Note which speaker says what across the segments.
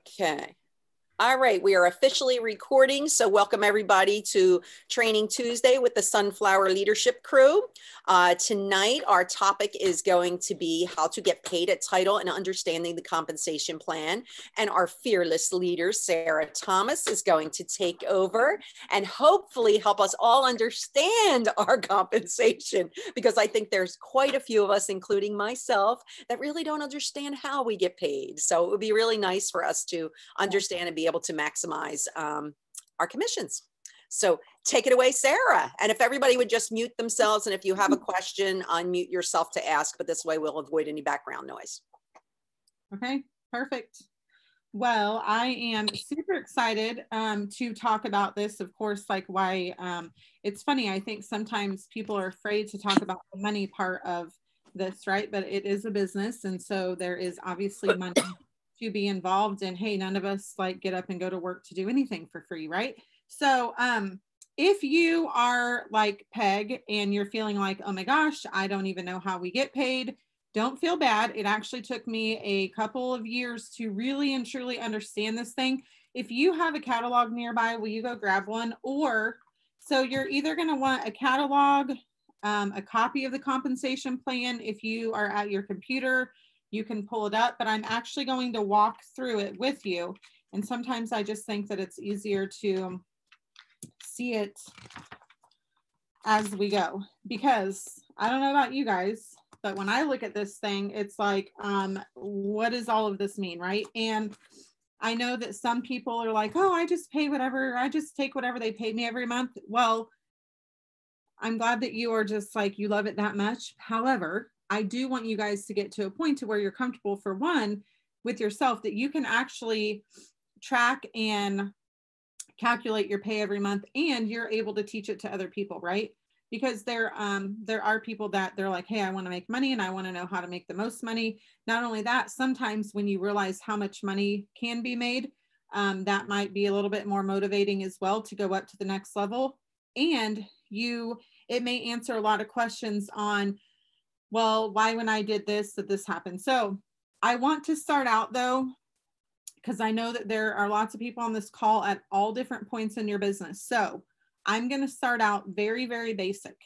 Speaker 1: Okay. All right, we are officially recording. So welcome everybody to Training Tuesday with the Sunflower Leadership Crew. Tonight, our topic is going to be how to get paid at title and understanding the compensation plan. And our fearless leader, Sarah Thomas, is going to take over and hopefully help us all understand our compensation, because I think there's quite a few of us, including myself, that really don't understand how we get paid. So it would be really nice for us to understand and be able to maximize our commissions. So take it away, Sarah. And if everybody would just mute themselves, and if you have a question, unmute yourself to ask, but this way we'll avoid any background noise.
Speaker 2: Okay, perfect. Well, I am super excited to talk about this. Of course, like why it's funny. I think sometimes people are afraid to talk about the money part of this, right? But it is a business. And so there is obviously money to be involved in. Hey, none of us like get up and go to work to do anything for free, right? So if you are like Peg and you're feeling like, oh my gosh, I don't even know how we get paid, don't feel bad. It actually took me a couple of years to really and truly understand this thing. If you have a catalog nearby, will you go grab one? Or so you're either going to want a catalog, a copy of the compensation plan. If you are at your computer, you can pull it up, but I'm actually going to walk through it with you. And sometimes I just think that it's easier to see it as we go, because I don't know about you guys, but when I look at this thing, it's like, what does all of this mean, right? And I know that some people are like, oh, I just pay whatever, I just take whatever they pay me every month. Well, I'm glad that you are just like, you love it that much. However, I do want you guys to get to a point to where you're comfortable, for one, with yourself, that you can actually track and calculate your pay every month, and you're able to teach it to other people, right? Because there are people that they're like, hey, I want to make money and I want to know how to make the most money. Not only that, sometimes when you realize how much money can be made, that might be a little bit more motivating as well to go up to the next level. And it may answer a lot of questions on, well, why when I did this, did this happen? So I want to start out though, because I know that there are lots of people on this call at all different points in your business. So I'm going to start out very, very basic.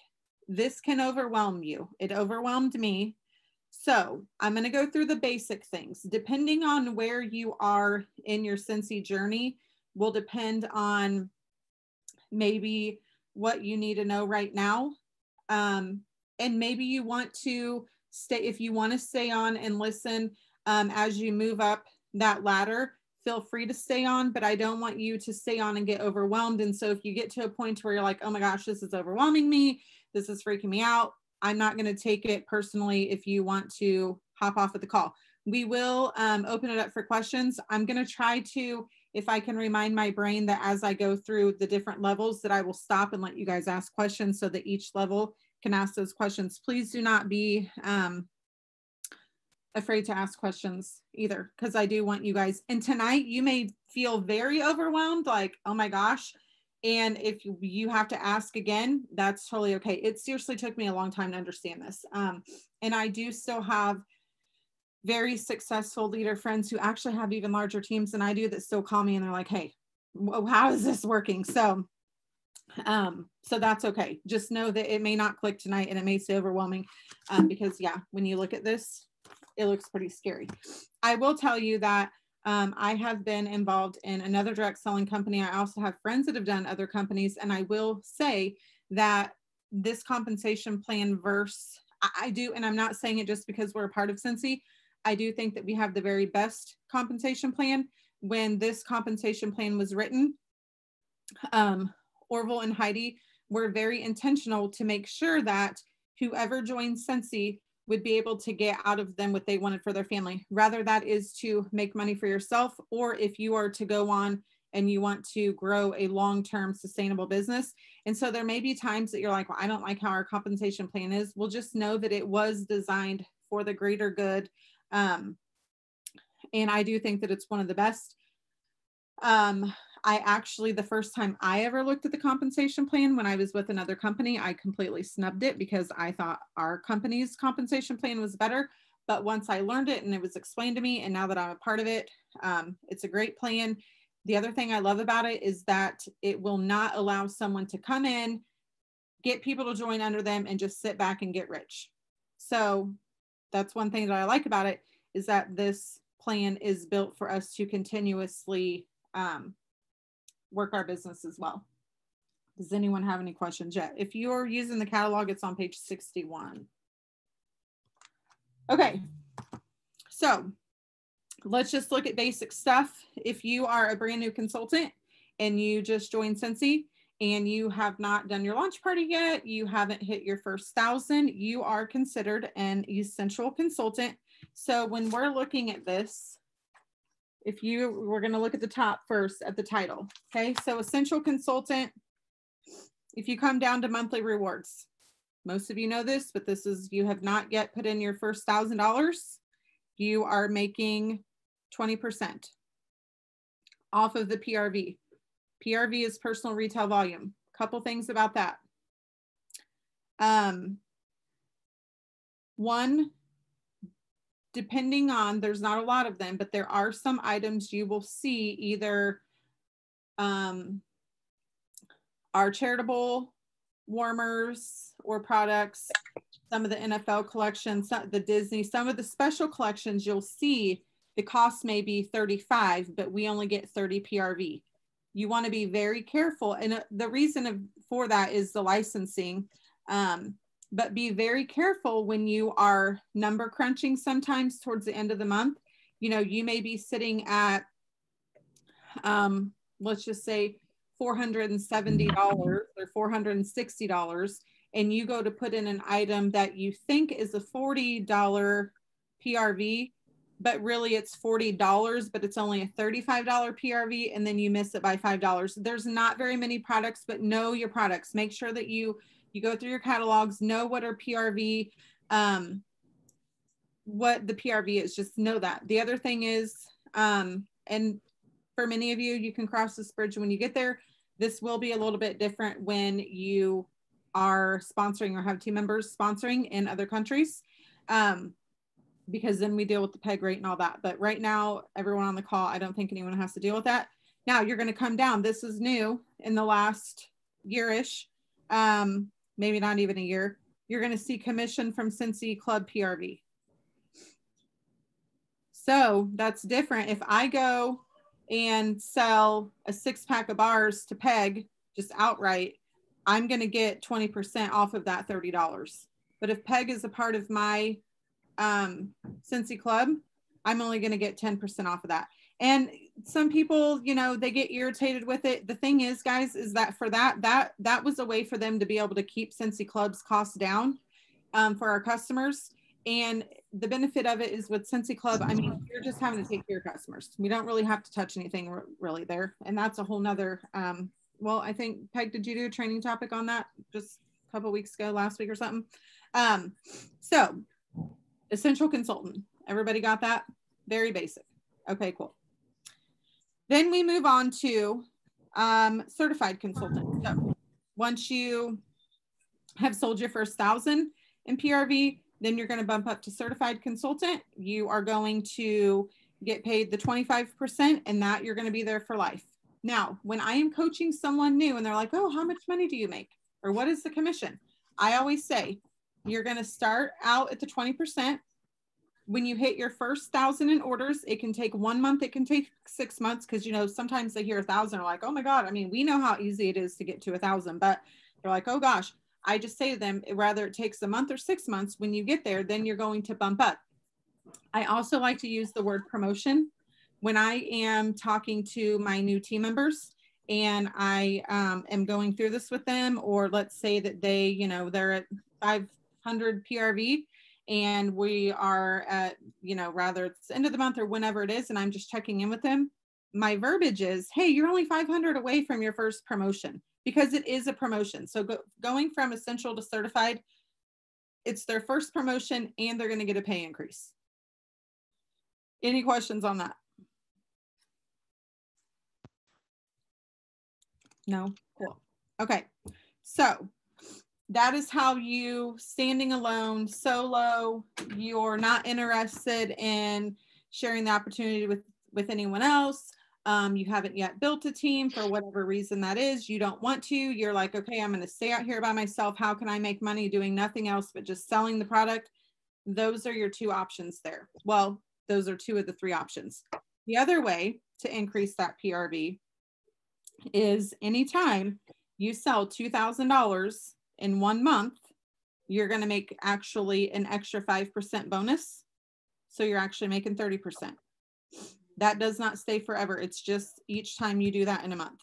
Speaker 2: This can overwhelm you. It overwhelmed me. So I'm going to go through the basic things. Depending on where you are in your Scentsy journey will depend on maybe what you need to know right now. And maybe you want to stay, if you want to stay on and listen as you move up that ladder, feel free to stay on, but I don't want you to stay on and get overwhelmed. And so if you get to a point where you're like, oh my gosh, this is overwhelming me, this is freaking me out, I'm not going to take it personally if you want to hop off of the call. We will open it up for questions. I'm going to try to, if I can remind my brain that as I go through the different levels that I will stop and let you guys ask questions so that each level can ask those questions. Please do not be afraid to ask questions either, because I do want you guys. And tonight you may feel very overwhelmed, like, oh my gosh. And if you have to ask again, that's totally okay. It seriously took me a long time to understand this. And I do still have very successful leader friends who actually have even larger teams than I do that still call me and they're like, hey, how is this working? So that's okay. Just know that it may not click tonight and it may stay overwhelming because yeah, when you look at this, it looks pretty scary. I will tell you that I have been involved in another direct selling company. I also have friends that have done other companies. And I will say that this compensation plan I do, and I'm not saying it just because we're a part of Scentsy, I do think that we have the very best compensation plan. When this compensation plan was written, Orville and Heidi were very intentional to make sure that whoever joined Scentsy would be able to get out of them what they wanted for their family. Rather, that is to make money for yourself, or if you are to go on and you want to grow a long-term sustainable business. And so there may be times that you're like, well, I don't like how our compensation plan is. Well, just know that it was designed for the greater good. And I do think that it's one of the best. I actually, the first time I ever looked at the compensation plan when I was with another company, I completely snubbed it because I thought our company's compensation plan was better. But once I learned it and it was explained to me, and now that I'm a part of it, it's a great plan. The other thing I love about it is that it will not allow someone to come in, get people to join under them, and just sit back and get rich. So that's one thing that I like about it, is that this plan is built for us to continuously work our business as well. Does anyone have any questions yet? If you're using the catalog, it's on page 61. Okay, so let's just look at basic stuff. If you are a brand new consultant and you just joined Scentsy and you have not done your launch party yet, you haven't hit your first 1,000, you are considered an essential consultant. So when we're looking at this, we're going to look at the top first at the title. Okay, so essential consultant. If you come down to monthly rewards, most of you know this, but this is, you have not yet put in your first $1,000. You are making 20% off of the PRV. PRV is personal retail volume. Couple things about that. One, depending on, there's not a lot of them, but there are some items you will see either our charitable warmers or products, some of the NFL collections, the Disney, some of the special collections you'll see the cost may be $35, but we only get 30 PRV. You want to be very careful. And the reason for that is the licensing. But be very careful when you are number crunching sometimes towards the end of the month. You know, you may be sitting at, let's just say $470 or $460, and you go to put in an item that you think is a $40 PRV, but really it's $40, but it's only a $35 PRV, and then you miss it by $5. There's not very many products, but know your products. Make sure that you go through your catalogs, know what are PRV, what the PRV is, just know that. The other thing is, and for many of you, you can cross this bridge when you get there. This will be a little bit different when you are sponsoring or have team members sponsoring in other countries, because then we deal with the peg rate and all that. But right now, everyone on the call, I don't think anyone has to deal with that. Now you're going to come down. This is new in the last year-ish, maybe not even a year. You're going to see commission from Scentsy Club PRV. So that's different. If I go and sell a 6-pack of bars to Peg just outright, I'm going to get 20% off of that $30. But if Peg is a part of my Scentsy Club, I'm only going to get 10% off of that. And some people, you know, they get irritated with it. The thing is, guys, is that for that was a way for them to be able to keep Scentsy Club's costs down for our customers. And the benefit of it is with Scentsy Club, I mean, you're just having to take care of your customers. We don't really have to touch anything really there. And that's a whole nother, well, I think, Peg, did you do a training topic on that just a couple of weeks ago, last week or something? So essential consultant, everybody got that? Very basic. Okay, cool. Then we move on to certified consultant. So once you have sold your first 1,000 in PRV, then you're going to bump up to certified consultant. You are going to get paid the 25%, and that you're going to be there for life. Now, when I am coaching someone new and they're like, oh, how much money do you make? Or what is the commission? I always say, you're going to start out at the 20%. When you hit your first 1,000 in orders, it can take 1 month, it can take 6 months, because, you know, sometimes they hear 1,000 are like, oh my God, I mean, we know how easy it is to get to 1,000, but they're like, oh gosh. I just say to them, rather it takes a month or 6 months, when you get there, then you're going to bump up. I also like to use the word promotion when I am talking to my new team members, and I am going through this with them, or let's say that they, you know, they're at 500 PRV and we are at, you know, rather it's the end of the month or whenever it is, and I'm just checking in with them. My verbiage is, hey, you're only 500 away from your first promotion, because it is a promotion. So going from essential to certified, it's their first promotion and they're going to get a pay increase. Any questions on that? No? Cool. Okay. So that is how you, standing alone, solo, you're not interested in sharing the opportunity with anyone else. You haven't yet built a team for whatever reason that is. You don't want to. You're like, okay, I'm going to stay out here by myself. How can I make money doing nothing else but just selling the product? Those are your two options there. Well, those are two of the three options. The other way to increase that PRV is anytime you sell $2,000 in 1 month, you're going to make actually an extra 5% bonus. So you're actually making 30%. That does not stay forever. It's just each time you do that in a month.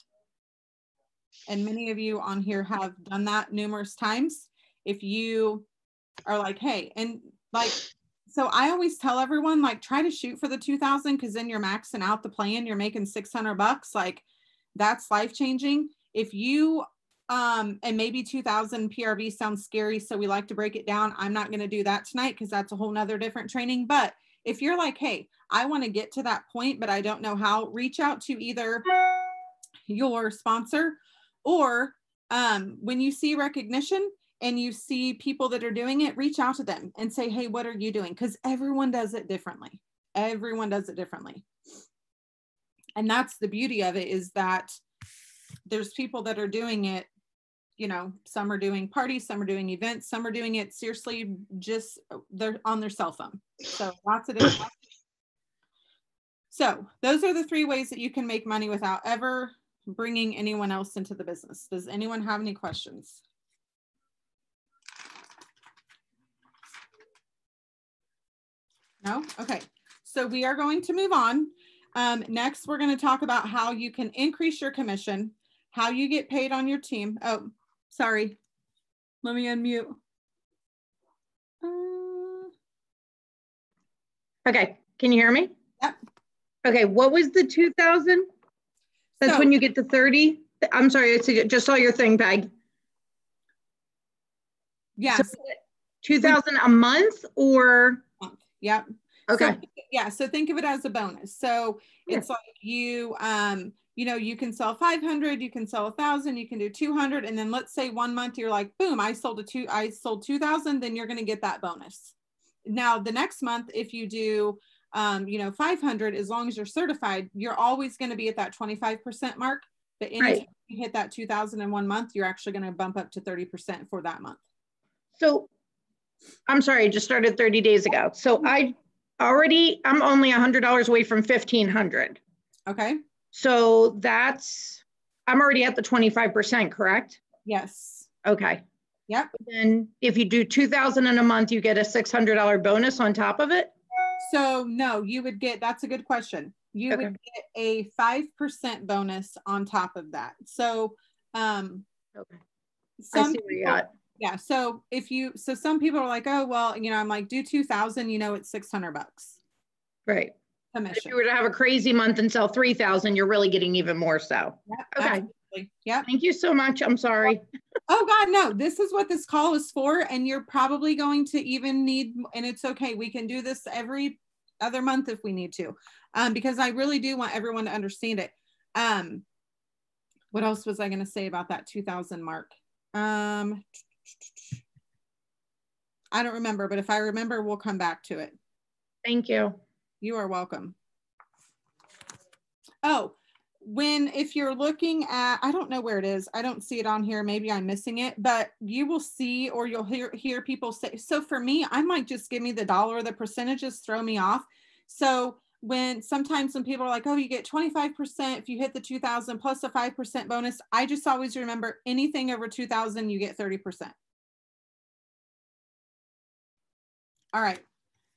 Speaker 2: And many of you on here have done that numerous times. If you are like, hey, and like, so I always tell everyone, like, try to shoot for the 2,000, because then you're maxing out the plan. You're making $600. Like, that's life changing. If you, and maybe 2,000 PRV sounds scary, so we like to break it down. I'm not going to do that tonight because that's a whole nother different training. But if you're like, hey, I want to get to that point, but I don't know how, reach out to either your sponsor or when you see recognition and you see people that are doing it, reach out to them and say, hey, what are you doing? Because everyone does it differently. Everyone does it differently. And that's the beauty of it, is that there's people that are doing it, you know, some are doing parties, some are doing events, some are doing it seriously, just they're on their cell phone. So lots of different. So those are the three ways that you can make money without ever bringing anyone else into the business. Does anyone have any questions? No? Okay. So we are going to move on. Next, we're going to talk about how you can increase your commission, how you get paid on your team. Oh, sorry. Let me unmute.
Speaker 3: Okay. Can you hear me?
Speaker 2: Yep.
Speaker 3: Okay. What was the 2,000? That's when you get to 30. I'm sorry. I just saw your thing, Peg.
Speaker 2: Yes.
Speaker 3: So 2,000 a month or?
Speaker 2: Yep.
Speaker 3: Okay.
Speaker 2: So, yeah. So think of it as a bonus. So it's like you, you know, you can sell 500, you can sell 1,000, you can do 200. And then let's say 1 month, you're like, boom, I sold 2,000, then you're going to get that bonus. Now the next month, if you do, you know, 500, as long as you're certified, you're always going to be at that 25% mark. But anytime you hit that 2,000 in 1 month, you're actually going to bump up to 30% for that month.
Speaker 3: So I'm sorry, I just started 30 days ago. So I'm only $100 away from 1,500.
Speaker 2: Okay.
Speaker 3: So I'm already at the 25%, correct?
Speaker 2: Yes.
Speaker 3: Okay.
Speaker 2: Yep.
Speaker 3: Then if you do 2,000 in a month, you get a $600 bonus on top of it?
Speaker 2: So no, you would get, that's a good question. You would get a 5% bonus on top of that. So, some people, yeah. So so some people are like, oh, well, you know, I'm like, do 2,000, you know, it's $600.
Speaker 3: Right.
Speaker 2: Commission.
Speaker 3: If you were to have a crazy month and sell 3,000, you're really getting even more so.
Speaker 2: Yep,
Speaker 3: okay.
Speaker 2: Absolutely. Yep.
Speaker 3: Thank you so much. I'm sorry.
Speaker 2: Oh God, no, this is what this call is for. And you're probably going to even need, and it's okay. We can do this every other month if we need to, because I really do want everyone to understand it. What else was I going to say about that 2,000 mark? I don't remember, but if I remember, we'll come back to it.
Speaker 3: Thank you.
Speaker 2: You are welcome. Oh, if you're looking at, I don't know where it is. I don't see it on here. Maybe I'm missing it, but you will see, or you'll hear people say, so for me, I might just give me the dollar, the percentages throw me off. So sometimes when people are like, oh, you get 25% if you hit the 2,000 plus a 5% bonus, I just always remember anything over 2,000, you get 30%. All right.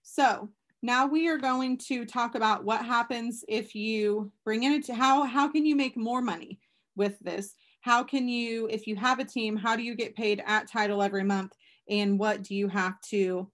Speaker 2: So now we are going to talk about what happens if you bring in how can you make more money with this? How can you, if you have a team, how do you get paid at title every month? And what do you have to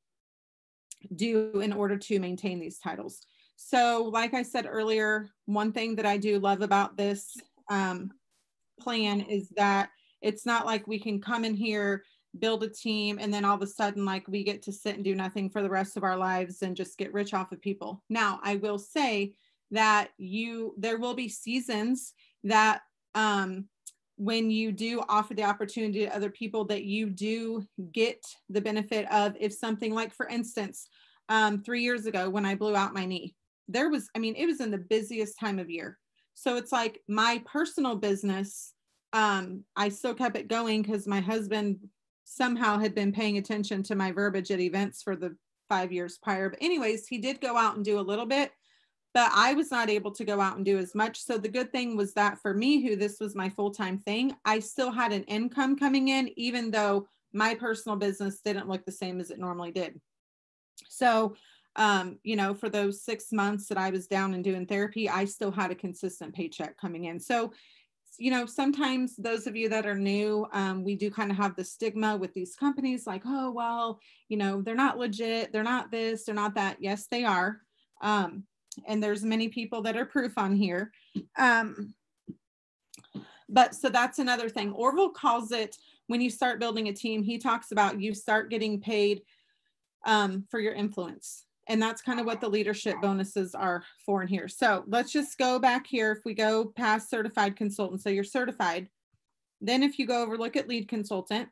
Speaker 2: do in order to maintain these titles? So like I said earlier, one thing that I do love about this plan is that it's not like we can come in here, build a team, and then all of a sudden, like, we get to sit and do nothing for the rest of our lives and just get rich off of people. Now, I will say that there will be seasons that when you do offer the opportunity to other people, that you do get the benefit of, if something like, for instance, 3 years ago when I blew out my knee, there was, I mean, it was in the busiest time of year. So it's like my personal business, I still kept it going because my husband somehow had been paying attention to my verbiage at events for the 5 years prior. But anyways, he did go out and do a little bit, but I was not able to go out and do as much. So the good thing was that for me, who this was my full-time thing, I still had an income coming in, even though my personal business didn't look the same as it normally did. So, you know, for those 6 months that I was down and doing therapy, I still had a consistent paycheck coming in. So, you know, sometimes those of you that are new, we do kind of have the stigma with these companies like, oh, well, you know, they're not legit. They're not this, they're not that. Yes, they are. And there's many people that are proof on here. But so that's another thing. Orville calls it, when you start building a team, he talks about you start getting paid for your influence. And that's kind of what the leadership bonuses are for in here. So let's just go back here. If we go past certified consultant, so you're certified. Then if you go over, look at lead consultant.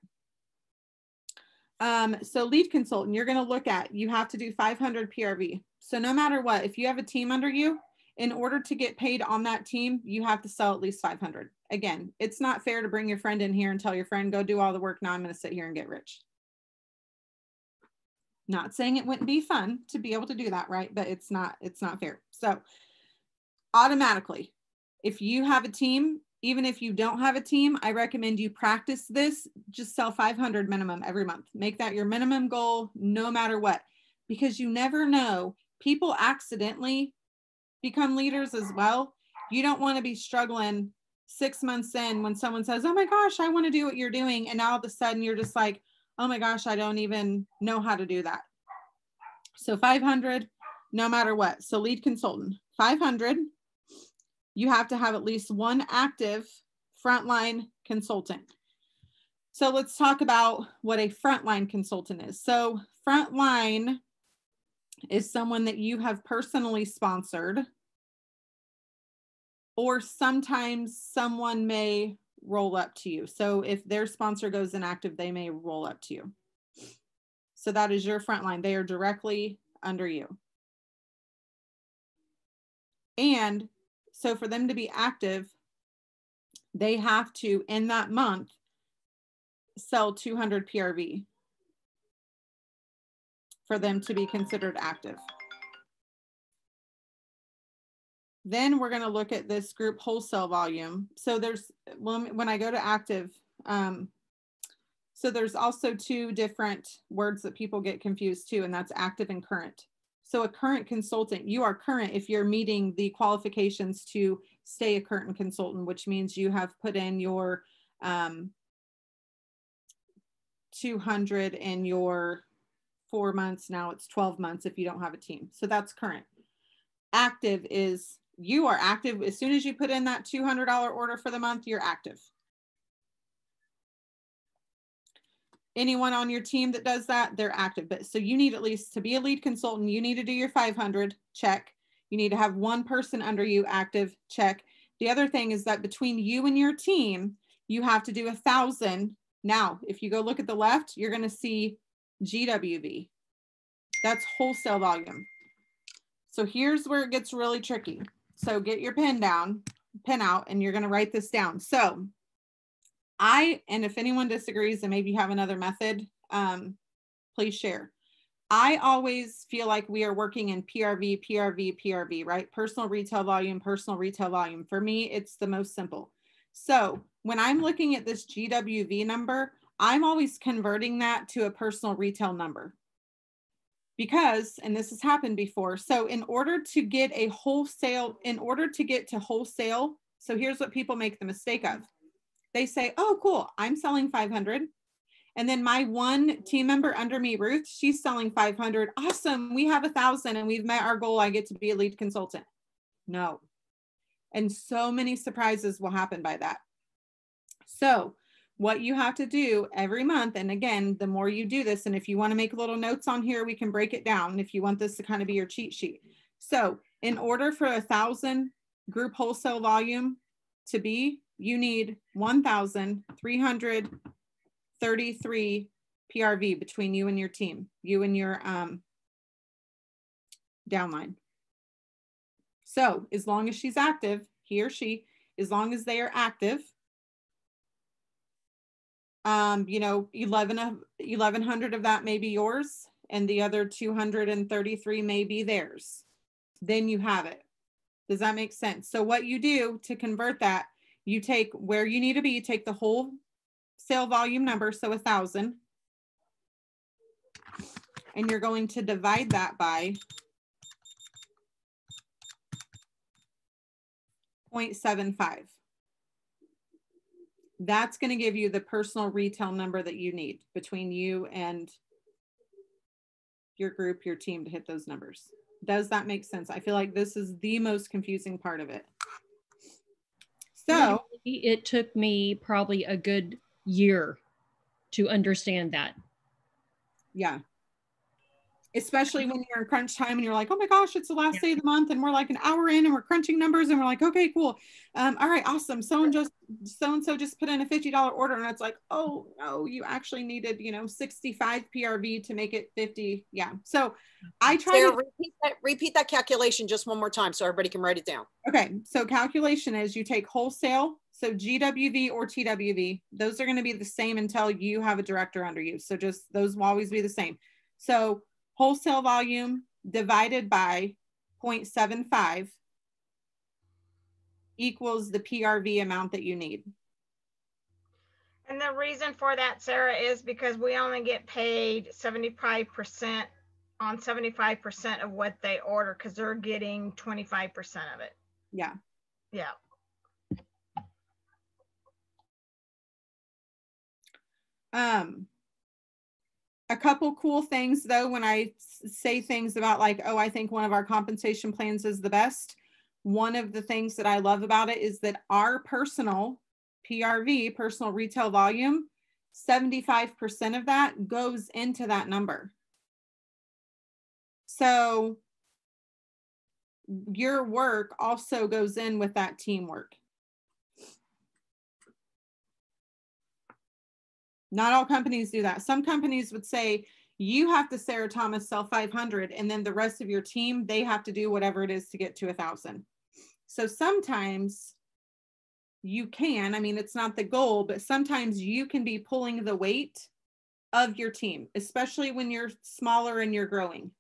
Speaker 2: So lead consultant, you're going to look at, you have to do 500 PRV. So no matter what, if you have a team under you, in order to get paid on that team, you have to sell at least 500. Again, it's not fair to bring your friend in here and tell your friend, go do all the work. Now I'm going to sit here and get rich. Not saying it wouldn't be fun to be able to do that, right? But it's not fair. So automatically, if you have a team, even if you don't have a team, I recommend you practice this. Just sell 500 minimum every month. Make that your minimum goal no matter what, because you never know. People accidentally become leaders as well. You don't want to be struggling 6 months in when someone says, oh my gosh, I want to do what you're doing. And now all of a sudden you're just like, oh my gosh, I don't even know how to do that. So 500, no matter what. So lead consultant, 500, you have to have at least one active frontline consultant. So let's talk about what a frontline consultant is. So frontline is someone that you have personally sponsored, or sometimes someone may roll up to you. So if their sponsor goes inactive, they may roll up to you. So that is your frontline. They are directly under you. And so for them to be active, they have to, in that month, sell 200 PRV for them to be considered active. Then we're going to look at this group wholesale volume. So there's, when I go to active, so there's also two different words that people get confused too, and that's active and current. So a current consultant, you are current if you're meeting the qualifications to stay a current consultant, which means you have put in your 200 in your 4 months. Now it's 12 months if you don't have a team. So that's current. Active is, you are active as soon as you put in that $200 order for the month, you're active. Anyone on your team that does that, they're active. But so you need, at least to be a lead consultant, you need to do your 500, check. You need to have one person under you active, check. The other thing is that between you and your team, you have to do 1,000. Now, if you go look at the left, you're going to see GWV. That's wholesale volume. So here's where it gets really tricky. So get your pen out, and you're going to write this down. So and if anyone disagrees and maybe you have another method, please share. I always feel like we are working in PRV, PRV, PRV, right? Personal retail volume, personal retail volume. For me, it's the most simple. So when I'm looking at this GWV number, I'm always converting that to a personal retail number. Because, and this has happened before, so in order to get to wholesale, so here's what people make the mistake of. They say, oh, cool, I'm selling 500. And then my one team member under me, Ruth, she's selling 500. Awesome, we have 1,000 and we've met our goal. I get to be a lead consultant. No. And so many surprises will happen by that. So what you have to do every month, and again, the more you do this, and if you want to make little notes on here, we can break it down if you want this to kind of be your cheat sheet. So in order for 1,000 group wholesale volume, to be, you need 1,333 PRV between you and your team, you and your downline. So as long as she's active, he or she, as long as they are active, you know, 1,100 of that may be yours and the other 233 may be theirs. Then you have it. Does that make sense? So what you do to convert that, you take where you need to be, you take the whole sale volume number, so 1,000, and you're going to divide that by 0.75. That's going to give you the personal retail number that you need between you and your group, your team, to hit those numbers. Does that make sense? I feel like this is the most confusing part of it. So
Speaker 4: it took me probably a good year to understand that.
Speaker 2: Yeah. Especially when you're in crunch time and you're like, oh my gosh, it's the last day of the month and we're like an hour in and we're crunching numbers and we're like, okay, cool. All right, awesome. So-and-so just put in a $50 order, and it's like, oh no, you actually needed, you know, 65 PRV to make it 50. Yeah. So I try
Speaker 1: Sarah,
Speaker 2: to
Speaker 1: repeat that calculation just one more time so everybody can write it down.
Speaker 2: Okay. So calculation is you take wholesale. So GWV or TWV, those are going to be the same until you have a director under you. So just those will always be the same. So wholesale volume divided by 0.75 equals the PRV amount that you need.
Speaker 5: And the reason for that, Sarah, is because we only get paid 75% on 75% of what they order, because they're getting 25% of it.
Speaker 2: Yeah.
Speaker 5: Yeah.
Speaker 2: A couple cool things though, when I say things about like, oh, I think one of our compensation plans is the best. One of the things that I love about it is that our personal PRV, personal retail volume, 75% of that goes into that number. So your work also goes in with that teamwork. Not all companies do that. Some companies would say, you have to, Sarah Thomas, sell 500, and then the rest of your team, they have to do whatever it is to get to 1,000. So sometimes you can, I mean, it's not the goal, but sometimes you can be pulling the weight of your team, especially when you're smaller and you're growing.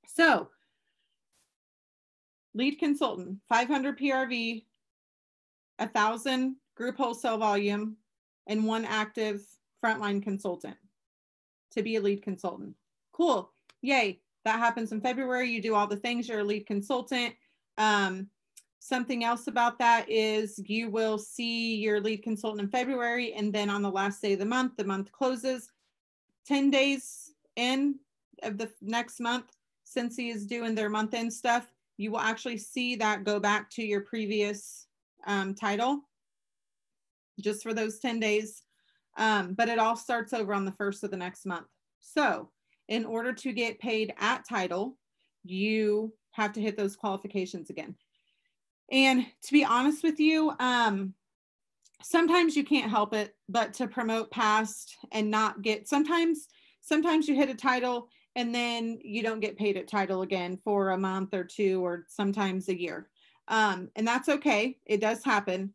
Speaker 2: So lead consultant, 500 PRV, 1,000 group wholesale volume, and 1 active frontline consultant to be a lead consultant. Cool. Yay. That happens in February. You do all the things. You're a lead consultant. Something else about that is you will see your lead consultant in February, and then on the last day of the month closes. 10 days in of the next month, Scentsy is doing their month end stuff. You will actually see that go back to your previous title just for those 10 days. But it all starts over on the 1st of the next month. So in order to get paid at title, you have to hit those qualifications again. And to be honest with you, sometimes you can't help it but to promote past and not get, sometimes you hit a title and then you don't get paid at title again for a month or 2 or sometimes a year. And that's okay. It does happen.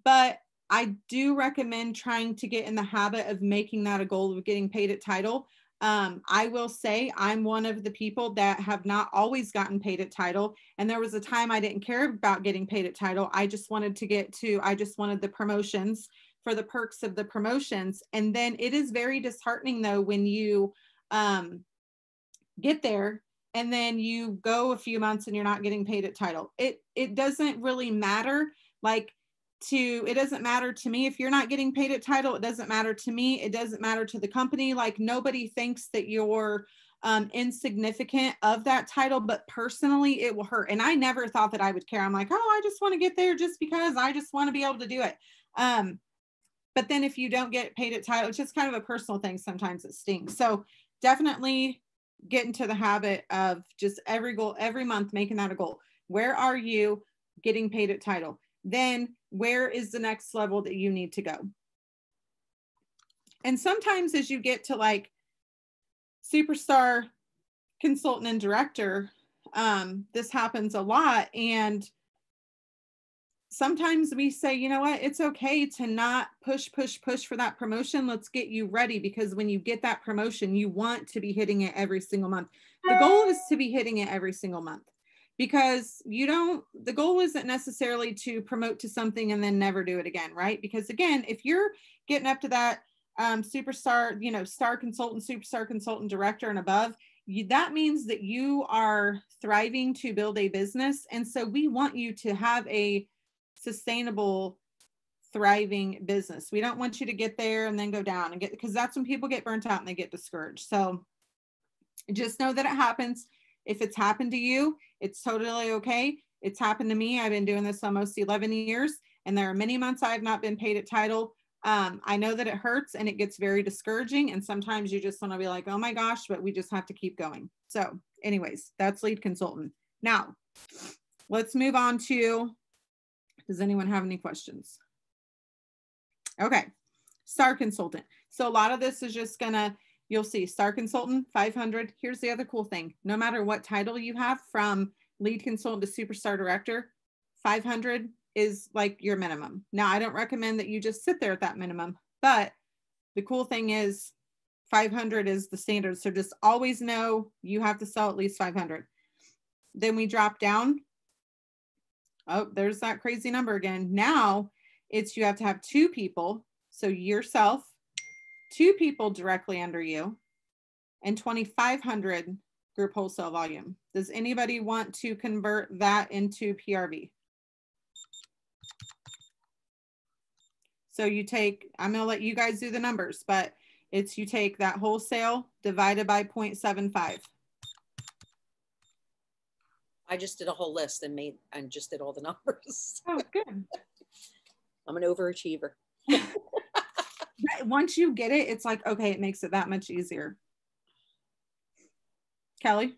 Speaker 2: But I do recommend trying to get in the habit of making that a goal of getting paid at title. I will say I'm one of the people that have not always gotten paid at title. And there was a time I didn't care about getting paid at title. I just wanted the promotions for the perks of the promotions. And then it is very disheartening though, when you get there and then you go a few months and you're not getting paid at title. It doesn't really matter. It doesn't matter to me if you're not getting paid at title. It doesn't matter to me. It doesn't matter to the company. Like, nobody thinks that you're insignificant of that title, but personally it will hurt. And I never thought that I would care. I'm like, oh, I just want to get there just because I just want to be able to do it. But then if you don't get paid at title, it's just kind of a personal thing. Sometimes it stings. So definitely get into the habit of just every month, making that a goal. Where are you getting paid at title? then where is the next level that you need to go? And sometimes as you get to like superstar consultant and director, this happens a lot. And sometimes we say, you know what, it's okay to not push for that promotion. Let's get you ready, because when you get that promotion, you want to be hitting it every single month. The goal is to be hitting it every single month, because the goal isn't necessarily to promote to something and then never do it again, right? Because again, if you're getting up to that superstar, star consultant, superstar consultant, director and above, that means that you are thriving to build a business. And so we want you to have a sustainable, thriving business. We don't want you to get there and then go down, and because that's when people get burnt out and they get discouraged. So just know that it happens. If it's happened to you, it's totally okay. It's happened to me. I've been doing this almost 11 years, and there are many months I have not been paid at title. I know that it hurts and it gets very discouraging. And sometimes you just want to be like, oh my gosh, but we just have to keep going. So anyways, that's lead consultant. Now let's move on to, does anyone have any questions? Okay. Star consultant. So a lot of this is just you'll see star consultant, 500. Here's the other cool thing. No matter what title you have, from lead consultant to superstar director, 500 is like your minimum. Now, I don't recommend that you just sit there at that minimum, but the cool thing is 500 is the standard. So just always know you have to sell at least 500. Then we drop down. Oh, there's that crazy number again. Now it's, you have to have 2 people. So yourself, 2 people directly under you, and 2,500 group wholesale volume. Does anybody want to convert that into PRV? So you take, I'm going to let you guys do the numbers, but it's, you take that wholesale divided by 0.75.
Speaker 1: I just did a whole list and just did all the numbers.
Speaker 2: Oh, good.
Speaker 1: I'm an overachiever.
Speaker 2: Once you get it, it's like, okay, it makes it that much easier. Kelly,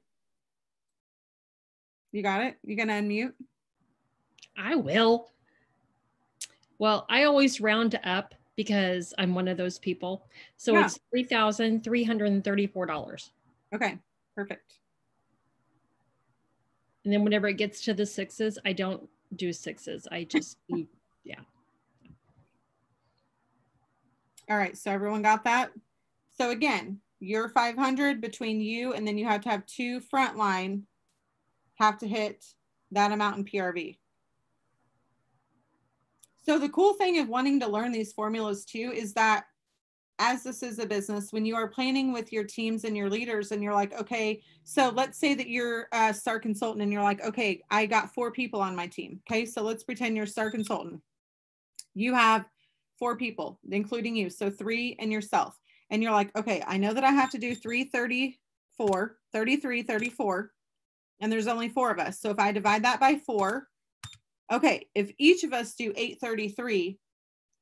Speaker 2: you got it? You gonna unmute?
Speaker 4: I will. Well, I always round up because I'm one of those people. So
Speaker 2: Yeah.
Speaker 4: It's $3,334.
Speaker 2: Okay, perfect.
Speaker 4: And then whenever it gets to the 6s, I don't do 6s. I just do, yeah.
Speaker 2: All right, so everyone got that? So again, your 500 between you, and then you have to have 2 frontline have to hit that amount in PRV. So the cool thing of wanting to learn these formulas too is that as this is a business, when you are planning with your teams and your leaders and you're like, okay, so let's say that you're a star consultant and you're like, okay, I got 4 people on my team. Okay, so let's pretend you're a star consultant. You have 4 people, including you. So 3 and yourself. And you're like, okay, I know that I have to do 334, 33, 34, and there's only 4 of us. So if I divide that by 4, okay, if each of us do 833,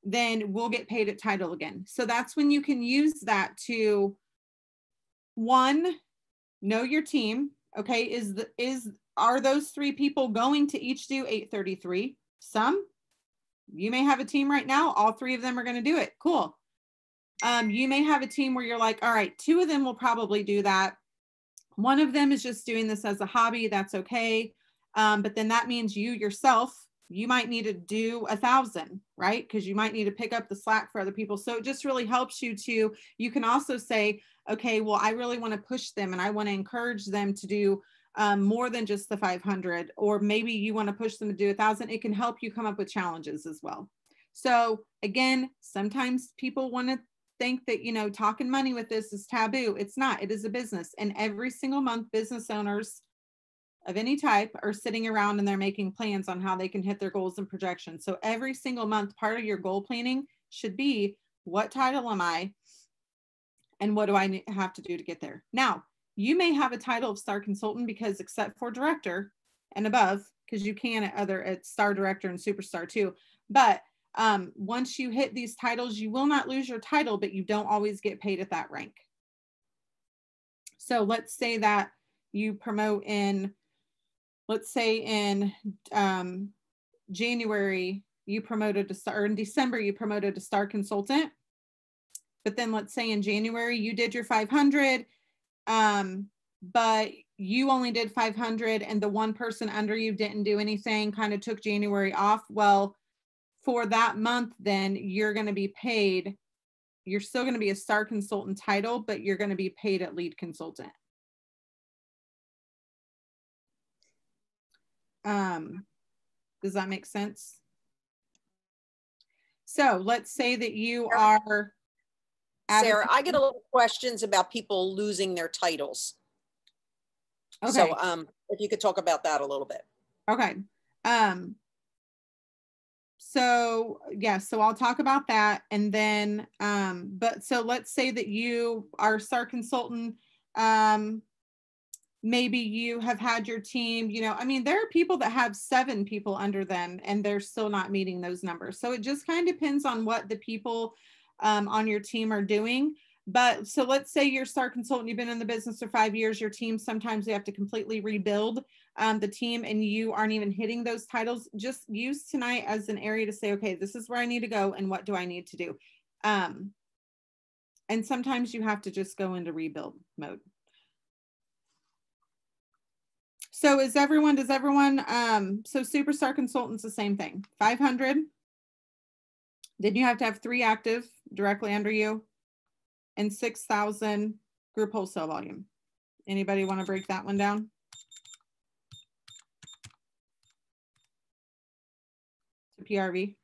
Speaker 2: then we'll get paid at title again. So that's when you can use that to, 1, know your team. Okay, are those 3 people going to each do 833? Some, you may have a team right now, all 3 of them are going to do it. Cool. You may have a team where you're like, all right, 2 of them will probably do that. 1 of them is just doing this as a hobby. That's okay. But then that means you yourself, you might need to do 1,000, right? Because you might need to pick up the slack for other people. So it just really helps you to, you can also say, okay, well, I really want to push them and I want to encourage them to do more than just the 500, or maybe you want to push them to do 1,000. It can help you come up with challenges as well. So again, sometimes people want to think that, talking money with this is taboo. It's not. It is a business. And every single month, business owners of any type are sitting around and they're making plans on how they can hit their goals and projections. So every single month, part of your goal planning should be, what title am I? And what do I have to do to get there? Now, you may have a title of star consultant because, except for director and above, because you can at star director and superstar too. But once you hit these titles, you will not lose your title, but you don't always get paid at that rank. So let's say that you promote in, let's say in January you promoted to star, or in December you promoted to star consultant, but then let's say in January you did your 500, but you only did 500 and the one person under you didn't do anything, kind of took January off. Well, for that month, then you're going to be paid. You're still going to be a star consultant title, but you're going to be paid at lead consultant. Does that make sense? So let's say that you are.
Speaker 1: Sarah, I get a lot of questions about people losing their titles.
Speaker 2: Okay.
Speaker 1: So if you could talk about that a little bit.
Speaker 2: Okay. So yeah, so I'll talk about that. And then, but so let's say that you are a star consultant. Maybe you have had your team, you know, I mean, there are people that have 7 people under them and they're still not meeting those numbers. So it just kind of depends on what the people on your team are doing. But so let's say you're a star consultant, you've been in the business for 5 years, your team, sometimes you have to completely rebuild the team and you aren't even hitting those titles. Just use tonight as an area to say, okay, this is where I need to go and what do I need to do? And sometimes you have to just go into rebuild mode. So does everyone, so superstar consultants, the same thing, 500. Then you have to have 3 active directly under you and 6,000 group wholesale volume. Anybody want to break that one down? To PRV.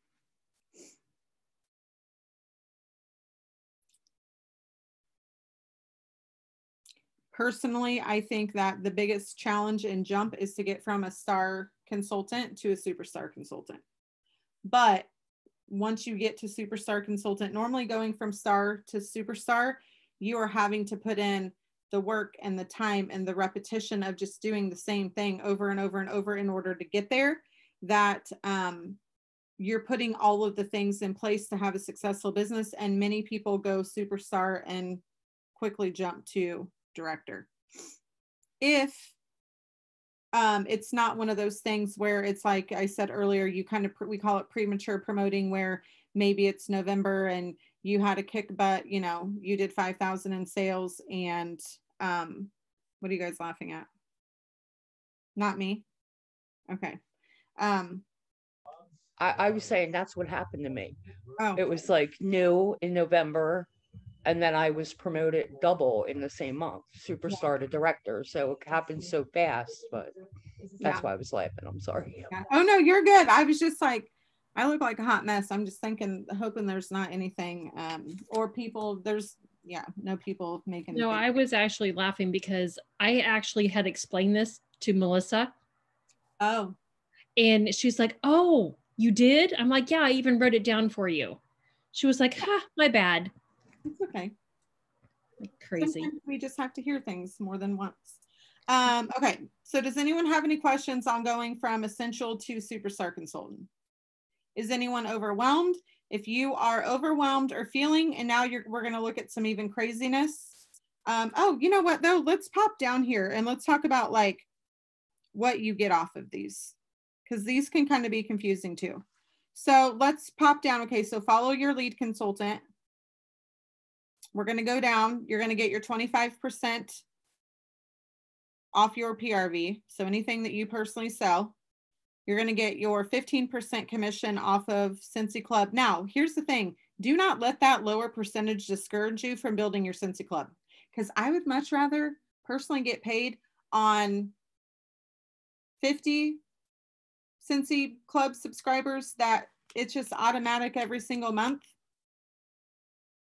Speaker 2: Personally, I think that the biggest challenge and jump is to get from a star consultant to a superstar consultant. But once you get to superstar consultant, normally going from star to superstar, you are having to put in the work and the time and the repetition of just doing the same thing over and over and over in order to get there, that you're putting all of the things in place to have a successful business. And many people go superstar and quickly jump to director. If it's not one of those things where it's like I said earlier, you kind of, we call it premature promoting, where maybe it's November and you had a kick butt, you know, you did 5,000 in sales and what are you guys laughing at? Not me. Okay.
Speaker 6: I was saying that's what happened to me.
Speaker 2: Oh.
Speaker 6: It was like new in November, and then I was promoted double in the same month, superstar to director. So it happened so fast, but that's why I was laughing. I'm sorry.
Speaker 2: Yeah. Oh no, you're good. I was just like, I look like a hot mess. I'm just thinking, hoping there's not anything, or people, there's, no people making.
Speaker 4: No, I was actually laughing because I actually had explained this to Melissa.
Speaker 2: Oh.
Speaker 4: And she's like, oh, you did? I'm like, yeah, I even wrote it down for you. She was like, ha, my bad.
Speaker 2: It's okay.
Speaker 4: Like crazy.
Speaker 2: Sometimes we just have to hear things more than once. Okay, so does anyone have any questions on going from essential to superstar consultant? Is anyone overwhelmed? If you are overwhelmed or feeling, and now we're going to look at some even craziness. Oh, you know what though? Let's pop down here and let's talk about like what you get off of these, because these can kind of be confusing too. So let's pop down. Okay, so follow your lead consultant. We're going to go down. You're going to get your 25% off your PRV. So anything that you personally sell, you're going to get your 15% commission off of Scentsy Club. Now, here's the thing. Do not let that lower percentage discourage you from building your Scentsy Club, because I would much rather personally get paid on 50 Scentsy Club subscribers that it's just automatic every single month.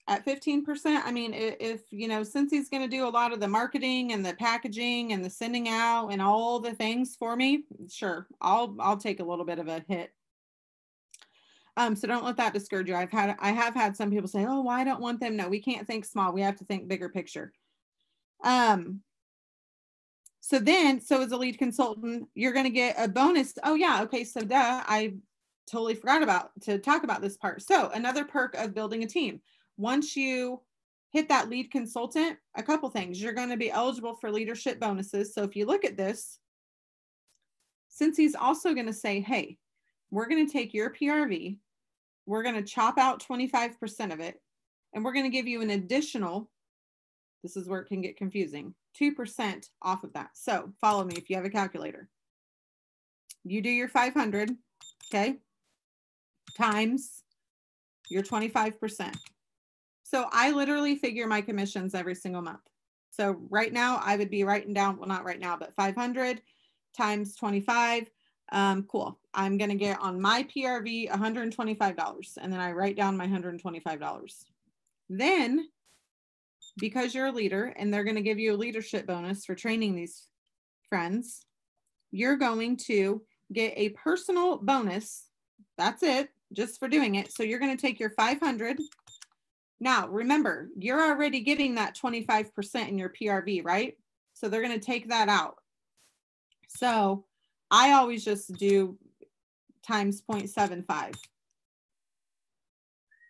Speaker 2: At 15%, I mean, if you know, Scentsy's going to do a lot of the marketing and the packaging and the sending out and all the things for me, sure, I'll take a little bit of a hit. So don't let that discourage you. I have had some people say, oh, well, I don't want them. No, we can't think small. We have to think bigger picture. So as a lead consultant, you're going to get a bonus. Oh yeah, okay. So I totally forgot to talk about this part. So another perk of building a team. Once you hit that lead consultant, a couple things, you're going to be eligible for leadership bonuses. So if you look at this, Scentsy is also going to say, hey, we're going to take your PRV, we're going to chop out 25% of it, and we're going to give you an additional, this is where it can get confusing, 2% off of that. So follow me if you have a calculator. You do your 500, okay, times your 25%. So I literally figure my commissions every single month. So right now I would be writing down, well, not right now, but 500 times 25. Cool. I'm going to get on my PRV $125. And then I write down my $125. Then, because you're a leader and they're going to give you a leadership bonus for training these friends, you're going to get a personal bonus. That's it, just for doing it. So you're going to take your 500. Now, remember, you're already getting that 25% in your PRV, right? So they're going to take that out. So I always just do times 0.75.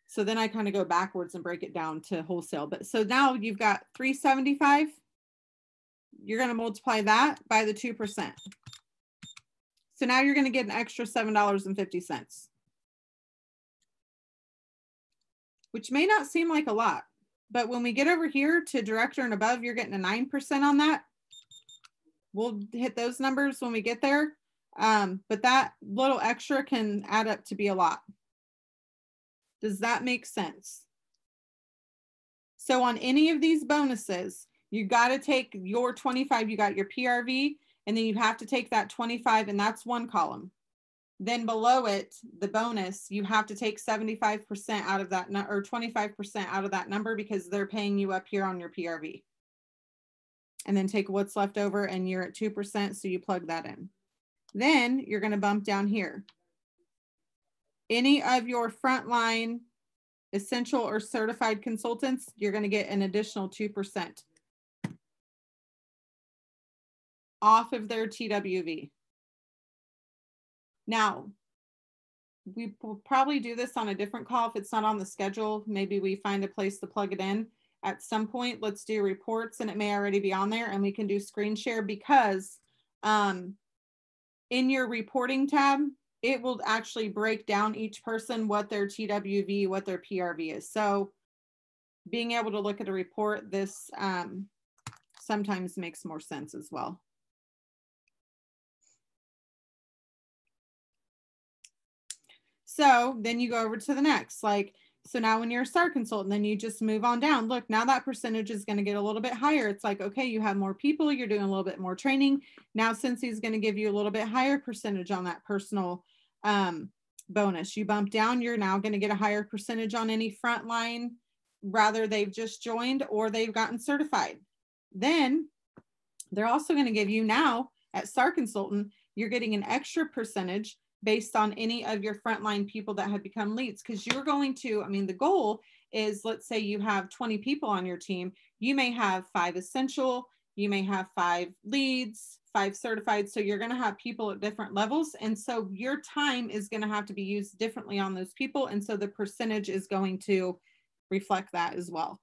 Speaker 2: So then I kind of go backwards and break it down to wholesale. But so now you've got 375. You're going to multiply that by the 2%. So now you're going to get an extra $7.50, which may not seem like a lot. But when we get over here to director and above, you're getting a 9% on that. We'll hit those numbers when we get there. But that little extra can add up to be a lot. Does that make sense? So on any of these bonuses, you got to take your 25, you got your PRV, and then you have to take that 25, and that's one column. Then below it, the bonus, you have to take 75% out of that, or 25% out of that number, because they're paying you up here on your PRV. And then take what's left over, and you're at 2%, so you plug that in. Then you're going to bump down here. Any of your frontline, essential, or certified consultants, you're going to get an additional 2% off of their TWV. Now, we will probably do this on a different call if it's not on the schedule. Maybe we find a place to plug it in at some point. Let's do reports, and it may already be on there, and we can do screen share, because in your reporting tab, it will actually break down each person, what their TWV, what their PRV is. So being able to look at a report, this sometimes makes more sense as well. So then you go over to the next, like, so now when you're a star consultant, then you just move on down. Look, now that percentage is going to get a little bit higher. It's like, okay, you have more people, you're doing a little bit more training. Now, Scentsy is going to give you a little bit higher percentage on that personal bonus. You bump down, you're now going to get a higher percentage on any frontline, rather they've just joined or they've gotten certified. Then they're also going to give you, now at star consultant, you're getting an extra percentage based on any of your frontline people that have become leads. Because you're going to, I mean, the goal is, let's say you have 20 people on your team, you may have 5 essential, you may have 5 leads, 5 certified. So you're going to have people at different levels. And so your time is going to have to be used differently on those people. And so the percentage is going to reflect that as well.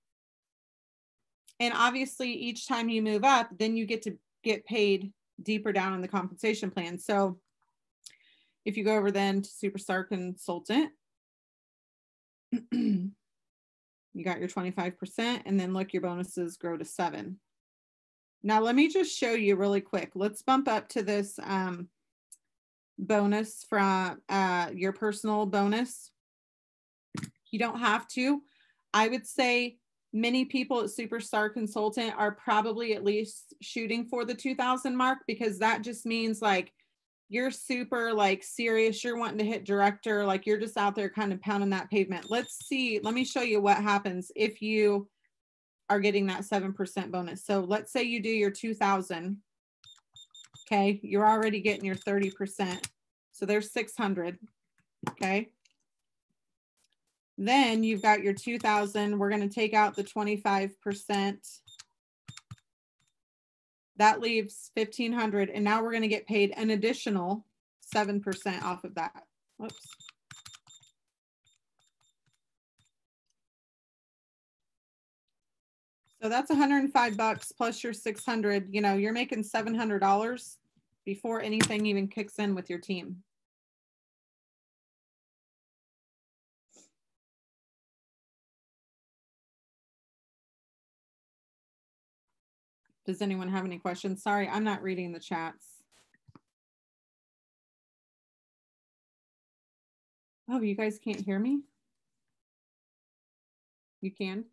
Speaker 2: And obviously each time you move up, then you get to get paid deeper down in the compensation plan. So if you go over then to Superstar Consultant, you got your 25%, and then look, your bonuses grow to 7. Now, let me just show you really quick. Let's bump up to this bonus from your personal bonus. You don't have to. I would say many people at Superstar Consultant are probably at least shooting for the 2,000 mark, because that just means like you're super like serious, you're wanting to hit director, like you're just out there kind of pounding that pavement. Let's see, let me show you what happens if you are getting that 7% bonus. So let's say you do your 2,000, okay, you're already getting your 30%. So there's 600, okay. Then you've got your 2,000, we're gonna take out the 25%. That leaves 1,500, and now we're going to get paid an additional 7% off of that. Whoops. So that's $105 plus your 600. You know, you're making $700 before anything even kicks in with your team. Does anyone have any questions? Sorry, I'm not reading the chats. Oh, you guys can't hear me? You can?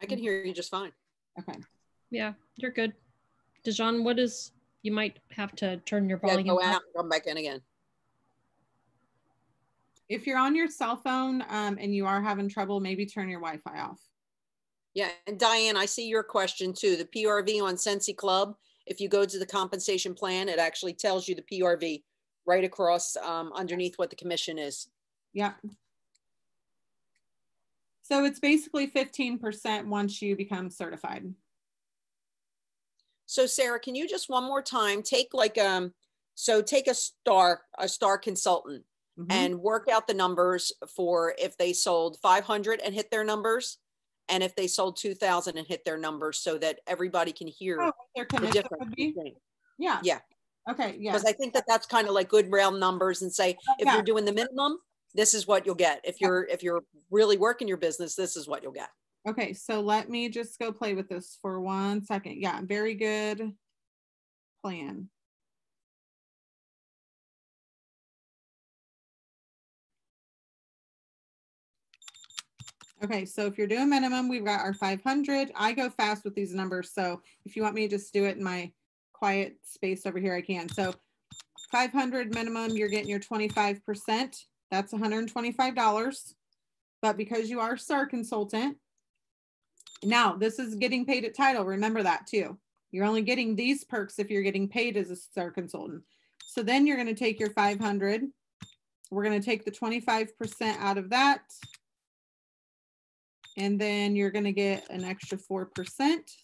Speaker 1: I can hear you just fine.
Speaker 2: Okay.
Speaker 4: Yeah, you're good. Dijon, you might have to turn your
Speaker 1: Yeah,
Speaker 4: volume
Speaker 1: go out
Speaker 4: up.
Speaker 1: and come back in again.
Speaker 2: If you're on your cell phone and you are having trouble, maybe turn your Wi-Fi off.
Speaker 1: Yeah, and Diane, I see your question too. The PRV on Scentsy Club, if you go to the compensation plan, it actually tells you the PRV right across underneath what the commission is.
Speaker 2: Yeah. So it's basically 15% once you become certified.
Speaker 1: So Sarah, can you just one more time take like take a star consultant and work out the numbers for if they sold 500 and hit their numbers, and if they sold 2,000 and hit their numbers, so that everybody can hear
Speaker 2: their
Speaker 1: the
Speaker 2: commission
Speaker 1: difference.
Speaker 2: would be? Yeah.
Speaker 1: Yeah.
Speaker 2: Okay. Yeah.
Speaker 1: Because I think that that's kind of like good round numbers, and say, if
Speaker 2: yeah.
Speaker 1: you're doing the minimum, this is what you'll get. If you're really working your business, this is what you'll get.
Speaker 2: Okay, so let me just go play with this for 1 second. Yeah, very good plan. Okay, so if you're doing minimum, we've got our 500. I go fast with these numbers, so if you want me to just do it in my quiet space over here, I can. So 500 minimum, you're getting your 25%. That's $125. But because you are a star consultant, now this is getting paid at title. Remember that too. You're only getting these perks if you're getting paid as a star consultant. So then you're going to take your 500. We're going to take the 25% out of that. And then you're going to get an extra 4%.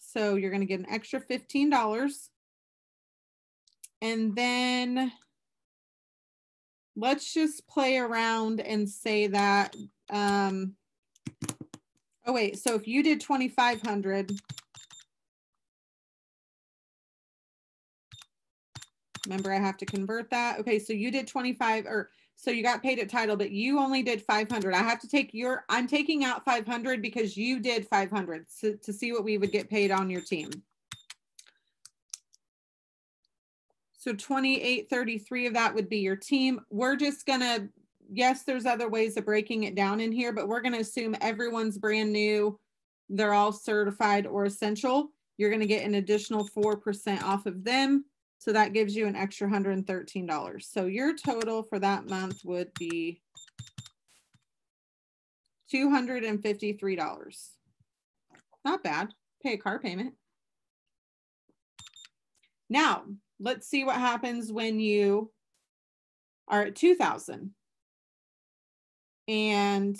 Speaker 2: So you're going to get an extra $15. And then let's just play around and say that, oh wait, so if you did 2,500, remember I have to convert that. Okay, so you did 25, or so you got paid at title, but you only did 500. I have to take I'm taking out 500 because you did 500 to see what we would get paid on your team. So 2833 of that would be your team. We're just gonna, yes, there's other ways of breaking it down in here, but we're gonna assume everyone's brand new. They're all certified or essential. You're gonna get an additional 4% off of them. So that gives you an extra $113. So your total for that month would be $253. Not bad. Pay a car payment. Now, let's see what happens when you are at 2,000. And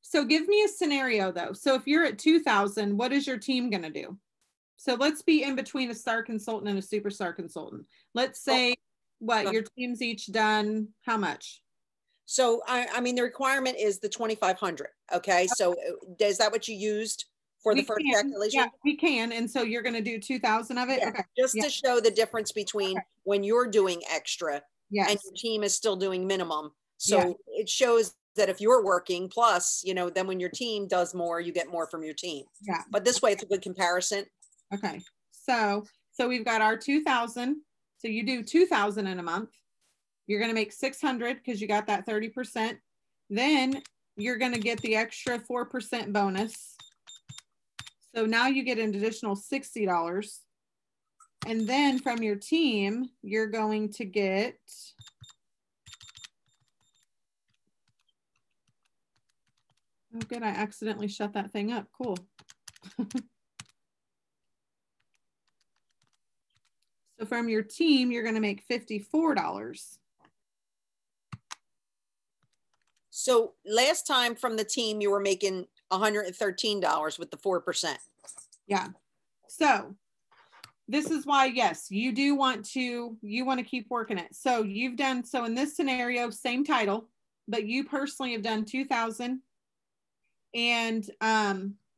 Speaker 2: so give me a scenario though. So if you're at 2,000, what is your team going to do? So let's be in between a star consultant and a superstar consultant. Let's say your team's each done how much?
Speaker 1: So I mean, the requirement is the 2,500. Okay. So is that what you used for the first calculation?
Speaker 2: Yeah, we can. And so you're going to do 2,000 of it?
Speaker 1: Yeah, okay. Just to show the difference between when you're doing extra and your team is still doing minimum. So it shows that if you're working plus, then when your team does more, you get more from your team.
Speaker 2: Yeah.
Speaker 1: But this way it's a good comparison.
Speaker 2: Okay. So we've got our 2,000. So you do 2,000 in a month. You're going to make 600 because you got that 30%. Then you're going to get the extra 4% bonus. So now you get an additional $60. And then from your team, you're going to get oh good, I accidentally shut that thing up. Cool. So from your team, you're going to make $54.
Speaker 1: So last time from the team, you were making $113 with the 4%.
Speaker 2: Yeah. So this is why, yes, you do want to keep working it. So you've done, so in this scenario, same title, but you personally have done 2,000 and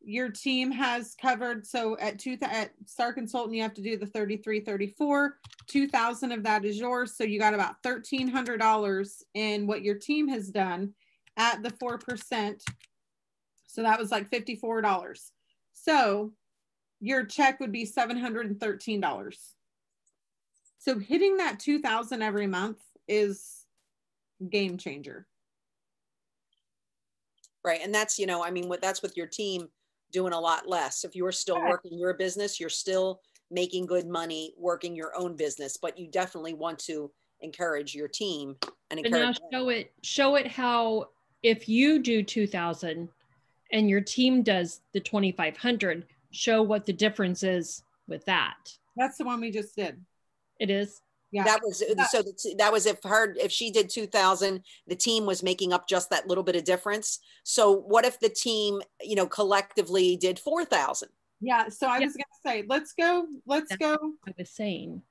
Speaker 2: your team has covered. So at Star Consultant, you have to do the 3334, 2,000 of that is yours. So you got about $1,300 in what your team has done at the 4%. So that was like $54. So your check would be $713. So hitting that 2,000 every month is game changer.
Speaker 1: Right. And that's, I mean, that's with your team doing a lot less. If you're still working your business, you're still making good money working your own business, but you definitely want to encourage your team and encourage.
Speaker 4: But now show it how, if you do 2,000 and your team does the 2,500, show what the difference is with that.
Speaker 2: That's the one we just did.
Speaker 4: It is.
Speaker 2: Yeah.
Speaker 1: That was so that was if she did 2,000, the team was making up just that little bit of difference. So what if the team, collectively did 4,000?
Speaker 2: Yeah. So I was going to say, let's go.
Speaker 4: That's what I was saying.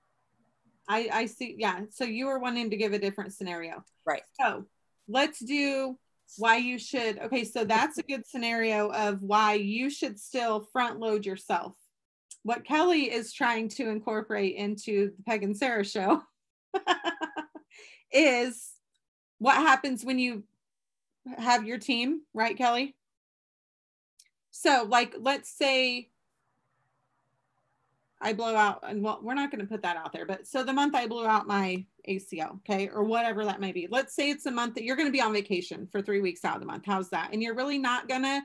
Speaker 2: I see. Yeah. So you were wanting to give a different scenario.
Speaker 1: Right.
Speaker 2: So let's do why you should. Okay. So that's a good scenario of why you should still front load yourself. What Kelly is trying to incorporate into the Peg and Sarah show is what happens when you have your team, right, Kelly? So like, let's say I blow out, and well, we're not going to put that out there, but so the month I blew out my ACO, okay, or whatever that may be. Let's say it's a month that you're going to be on vacation for 3 weeks out of the month. How's that? And you're really not going to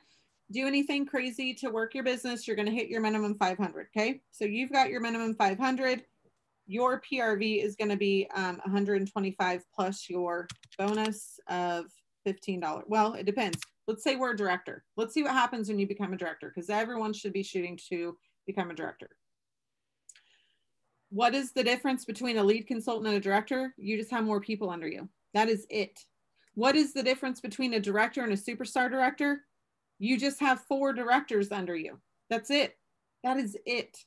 Speaker 2: do anything crazy to work your business. You're going to hit your minimum 500. Okay. So you've got your minimum 500. Your PRV is going to be 125 plus your bonus of $15. Well, it depends. Let's say we're a director. Let's see what happens when you become a director, because everyone should be shooting to become a director. What is the difference between a lead consultant and a director? You just have more people under you. That is it. What is the difference between a director and a superstar director? You just have 4 directors under you. That's it. That is it.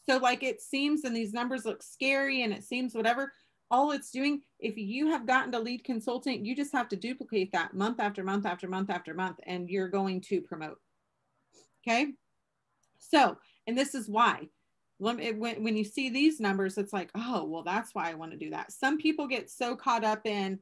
Speaker 2: So like it seems, and these numbers look scary and it seems whatever, all it's doing, if you have gotten to lead consultant, you just have to duplicate that month after month after month after month, and you're going to promote. Okay. So, and this is why when you see these numbers, it's like, oh, well, that's why I want to do that. Some people get so caught up in,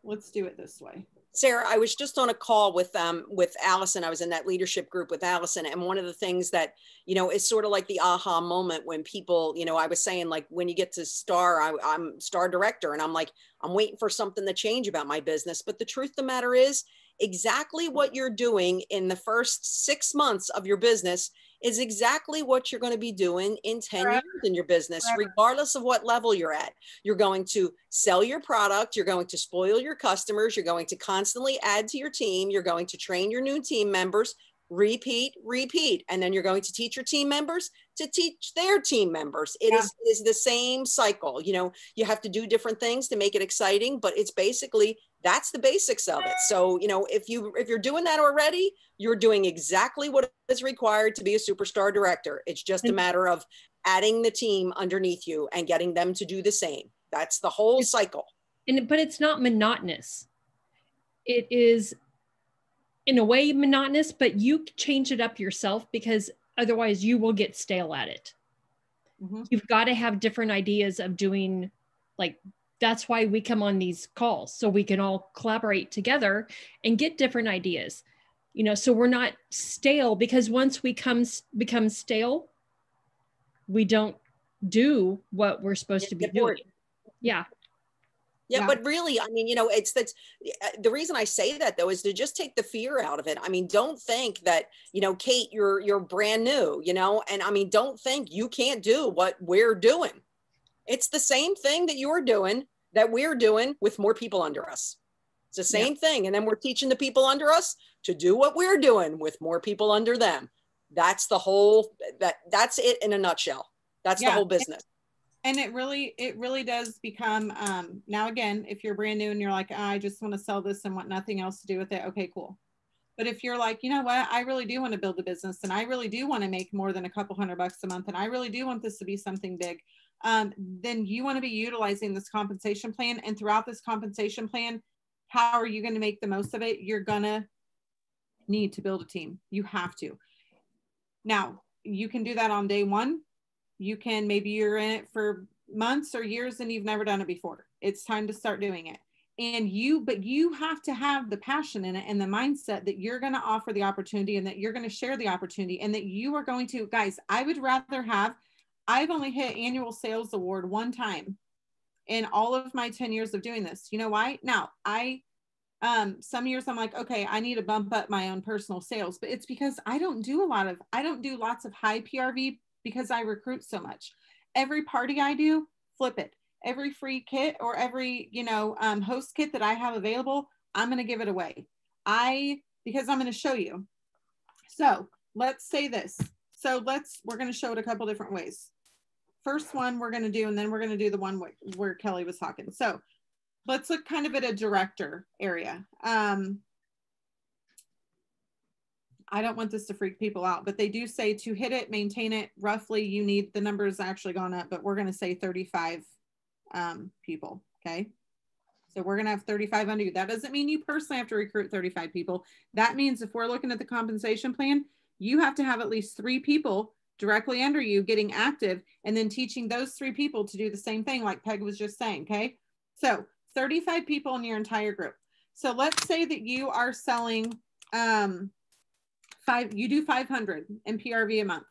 Speaker 2: let's do it this way.
Speaker 1: Sarah, I was just on a call with Allison. I was in that leadership group with Allison. And one of the things that, is sort of like the aha moment when people, I was saying, like, when you get to star, I'm star director, and I'm like, I'm waiting for something to change about my business. But the truth of the matter is, exactly what you're doing in the first 6 months of your business is exactly what you're going to be doing in 10 years in your business, regardless of what level you're at. You're going to sell your product. You're going to spoil your customers. You're going to constantly add to your team. You're going to train your new team members, repeat. And then you're going to teach your team members to teach their team members. It is the same cycle. You have to do different things to make it exciting, but it's basically, that's the basics of it. So, if you're doing that already, you're doing exactly what is required to be a superstar director. It's just a matter of adding the team underneath you and getting them to do the same. That's the whole cycle.
Speaker 4: But it's not monotonous. It is in a way monotonous, but you change it up yourself, because otherwise you will get stale at it. Mm-hmm. You've got to have different ideas of doing, like, that's why we come on these calls, so we can all collaborate together and get different ideas, so we're not stale, because once we become stale, we don't do what we're supposed to be doing. Yeah.
Speaker 1: Yeah, but really, I mean, that's the reason I say that, though, is to just take the fear out of it. I mean, don't think that, Kate, you're brand new, and I mean, don't think you can't do what we're doing. It's the same thing that we're doing with more people under us. It's the same thing. And then we're teaching the people under us to do what we're doing with more people under them. That's the whole, that's it in a nutshell. That's the whole business.
Speaker 2: And it really does become, now again, if you're brand new and you're like, I just want to sell this and want nothing else to do with it. Okay, cool. But if you're like, you know what, I really do want to build a business, and I really do want to make more than a couple $100 a month, and I really do want this to be something big, then you want to be utilizing this compensation plan. And throughout this compensation plan, how are you going to make the most of it? You're going to need to build a team. You have to. Now, you can do that on day one. You can, maybe you're in it for months or years and you've never done it before. It's time to start doing it. And but you have to have the passion in it and the mindset that you're going to offer the opportunity and that you're going to share the opportunity and that you are going to, guys, I've only hit annual sales award one time in all of my 10 years of doing this. You know why? Now some years I'm like, okay, I need to bump up my own personal sales, but it's because I don't do lots of high PRV because I recruit so much. Every party I do, flip it. Every free kit or every, host kit that I have available, I'm going to give it away. Because I'm going to show you. So let's say this. We're going to show it a couple different ways. First one we're going to do, and then we're going to do the one where Kelly was talking. So let's look kind of at a director area. I don't want this to freak people out, but they do say to hit it, maintain it, roughly you need, the numbers actually gone up, but we're going to say 35 people. Okay. So we're going to have 35 under you. That doesn't mean you personally have to recruit 35 people. That means if we're looking at the compensation plan, you have to have at least 3 people directly under you getting active and then teaching those 3 people to do the same thing like Peg was just saying. Okay. So 35 people in your entire group. So let's say that you are selling you do 500 in PRV a month.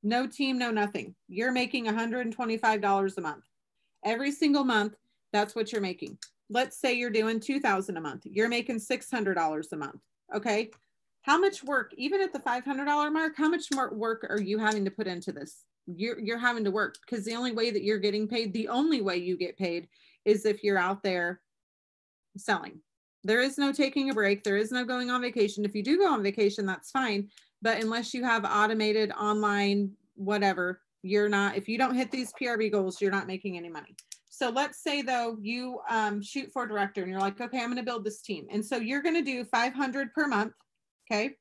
Speaker 2: No team, no nothing. You're making $125 a month. Every single month, that's what you're making. Let's say you're doing $2,000 a month. You're making $600 a month. Okay. How much work, even at the $500 mark, how much more work are you having to put into this? You're having to work because the only way that you're getting paid, the only way you get paid is if you're out there selling. There is no taking a break. There is no going on vacation. If you do go on vacation, that's fine. But unless you have automated online, whatever, if you don't hit these PRV goals, you're not making any money. So let's say though, you shoot for director and you're like, okay, I'm going to build this team. And so you're going to do 500 per month. Okay.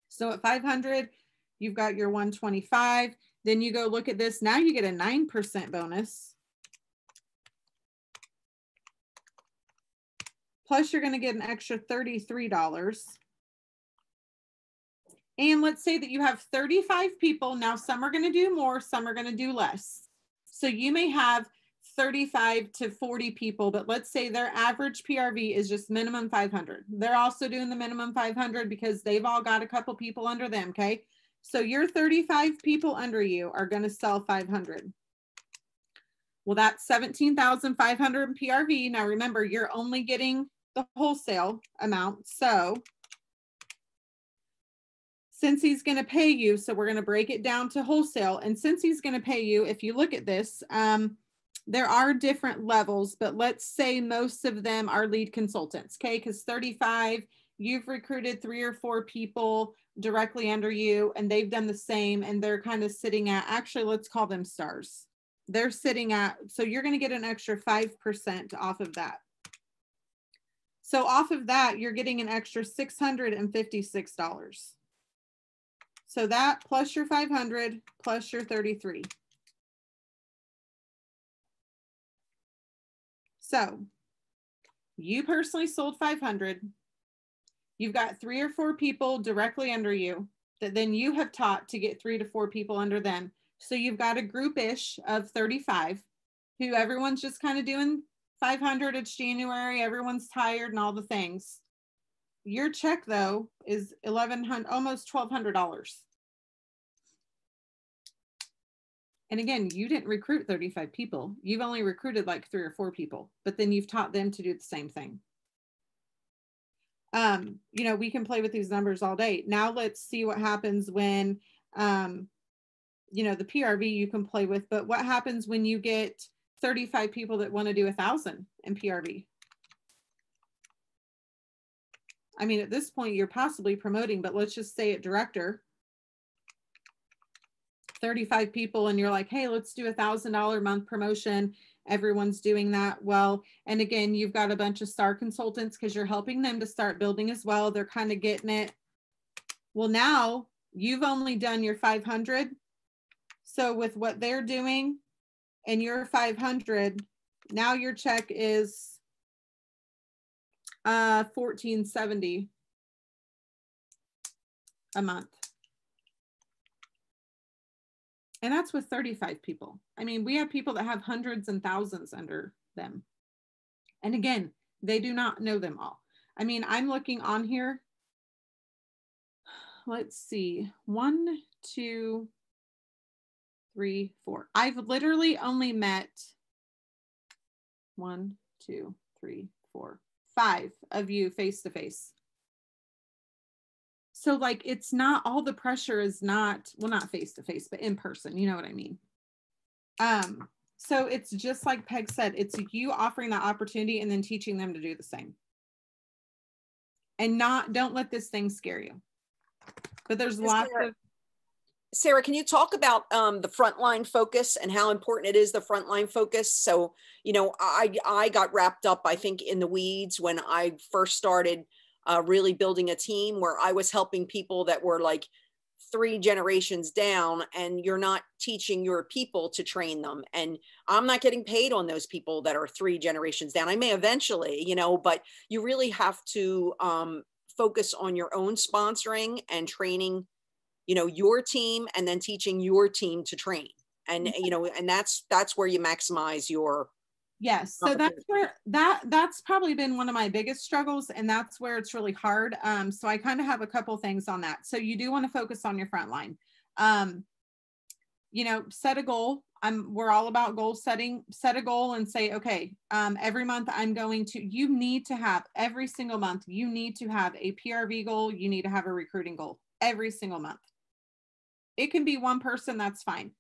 Speaker 2: So at 500, you've got your 125. Then you go look at this. Now you get a 9% bonus. Plus you're going to get an extra $33. And let's say that you have 35 people. Now some are going to do more, some are going to do less. So you may have 35 to 40 people, but let's say their average PRV is just minimum 500. They're also doing the minimum 500 because they've all got a couple people under them. Okay. So your 35 people under you are going to sell 500. Well, that's 17,500 in PRV. Now remember, you're only getting the wholesale amount. So since he's going to pay you, so we're going to break it down to wholesale. And since he's going to pay you, if you look at this, there are different levels, but let's say most of them are lead consultants. Okay. Because 35, you've recruited 3 or 4 people directly under you and they've done the same. And they're kind of sitting at, actually, let's call them stars. They're sitting at, so you're going to get an extra 5% off of that. So off of that, you're getting an extra $656. So that plus your 500 plus your 33. So you personally sold 500. You've got 3 or 4 people directly under you that then you have taught to get 3 to 4 people under them. So you've got a group-ish of 35 who everyone's just kind of doing 500. It's January. Everyone's tired and all the things. Your check though is $1,100, almost $1,200. And again, you didn't recruit 35 people. You've only recruited like 3 or 4 people, but then you've taught them to do the same thing. We can play with these numbers all day. Now let's see what happens when, the PRV you can play with, but what happens when you get 35 people that want to do 1,000 in PRV? I mean, at this point you're possibly promoting, but let's just say at director, 35 people and you're like, hey, let's do $1,000 a month promotion. Everyone's doing that. Well, and again, you've got a bunch of star consultants because you're helping them to start building as well. They're kind of getting it. Well, now you've only done your 500. So with what they're doing and your 500, now your check is $1,470 a month. And that's with 35 people. I mean, we have people that have hundreds and thousands under them. And again, they do not know them all. I mean, I'm looking on here. Let's see. 1, 2, 3, 4. I've literally only met 1, 2, 3, 4, 5 of you face to face. So like, it's not, all the pressure is not, well, not face to face, but in person, you know what I mean? So it's just like Peg said, it's you offering that opportunity and then teaching them to do the same. And don't let this thing scare you. But there's lots of.
Speaker 1: Sarah, can you talk about the frontline focus and how important it is, the frontline focus? So, you know, I got wrapped up, I think, in the weeds when I first started really building a team where I was helping people that were like 3 generations down, and you're not teaching your people to train them. And I'm not getting paid on those people that are 3 generations down. I may eventually, you know, but you really have to focus on your own sponsoring and training, you know, your team, and then teaching your team to train. And, you know, and that's where you maximize your.
Speaker 2: Yes. So that's where that's probably been one of my biggest struggles, and that's where it's really hard. So I kind of have a couple things on that. So you do want to focus on your front line. You know, set a goal. We're all about goal setting. Set a goal and say, okay, every month you need to have, every single month, you need to have a PRV goal. You need to have a recruiting goal every single month. It can be one person, that's fine.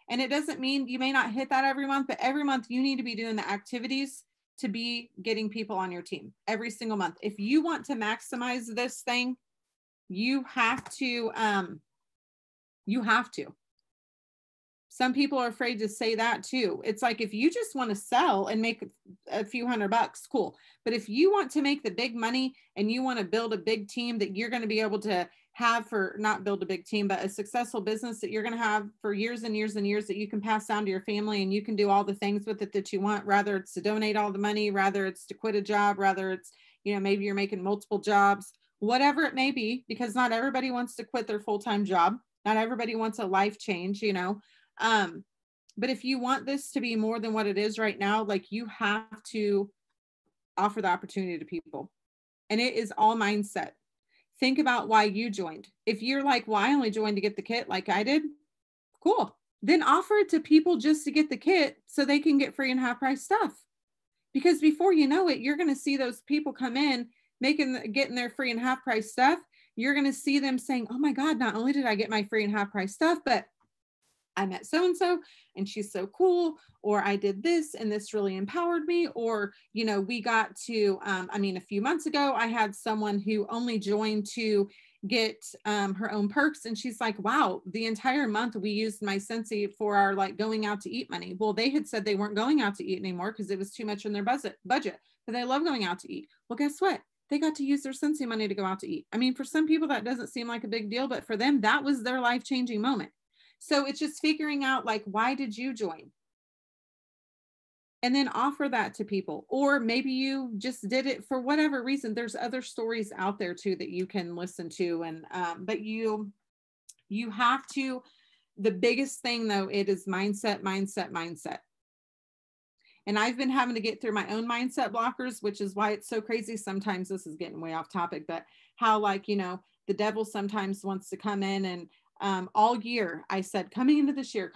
Speaker 2: And it doesn't mean you may not hit that every month, but every month you need to be doing the activities to be getting people on your team every single month. If you want to maximize this thing, you have to. Some people are afraid to say that too. It's like, if you just want to sell and make a few $100, cool. But if you want to make the big money and you want to build a big team that you're going to be able to have not build a big team, but a successful business that you're going to have for years and years and years, that you can pass down to your family, and you can do all the things with it that you want, rather it's to donate all the money, rather it's to quit a job, rather it's, you know, maybe you're making multiple jobs, whatever it may be, because not everybody wants to quit their full-time job. Not everybody wants a life change, you know. But if you want this to be more than what it is right now, like, you have to offer the opportunity to people, and it is all mindset. Think about why you joined. If you're like, well, I only joined to get the kit like I did, cool. Then offer it to people just to get the kit so they can get free and half price stuff. Because before you know it, you're going to see those people come in, getting their free and half price stuff. You're going to see them saying, oh my God, not only did I get my free and half price stuff, but I met so-and-so and she's so cool, or I did this and this really empowered me, or, you know, we got to, a few months ago, I had someone who only joined to get her own perks. And she's like, wow, the entire month we used my Scentsy for our like going out to eat money. Well, they had said they weren't going out to eat anymore because it was too much in their budget, but they love going out to eat. Well, guess what? They got to use their Scentsy money to go out to eat. I mean, for some people that doesn't seem like a big deal, but for them, that was their life-changing moment. So it's just figuring out, like, why did you join? And then offer that to people. Or maybe you just did it for whatever reason. There's other stories out there too that you can listen to. And but you have to, the biggest thing though, it is mindset. And I've been having to get through my own mindset blockers, which is why it's so crazy. Sometimes this is getting way off topic, but how, like, you know, the devil sometimes wants to come in and all year I said, coming into this year,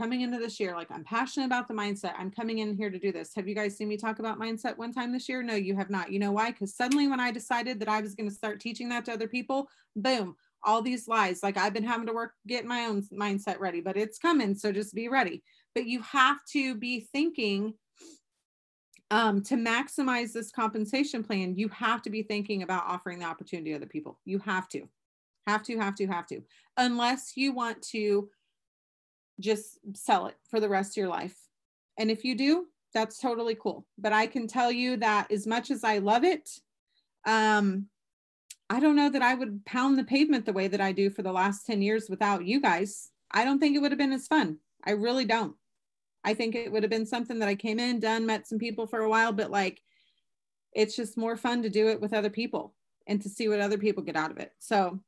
Speaker 2: like, I'm passionate about the mindset. I'm coming in here to do this. Have you guys seen me talk about mindset one time this year? No, you have not. You know why? Because suddenly when I decided that I was going to start teaching that to other people, boom, all these lies. Like, I've been having to get my own mindset ready, but it's coming. So just be ready. But you have to be thinking to maximize this compensation plan. You have to be thinking about offering the opportunity to other people. You have to. Unless you want to just sell it for the rest of your life. And if you do, that's totally cool. But I can tell you that as much as I love it, I don't know that I would pound the pavement the way that I do for the last 10 years without you guys. I don't think it would have been as fun. I really don't. I think it would have been something that I came in, done, met some people for a while, but like, it's just more fun to do it with other people and to see what other people get out of it. So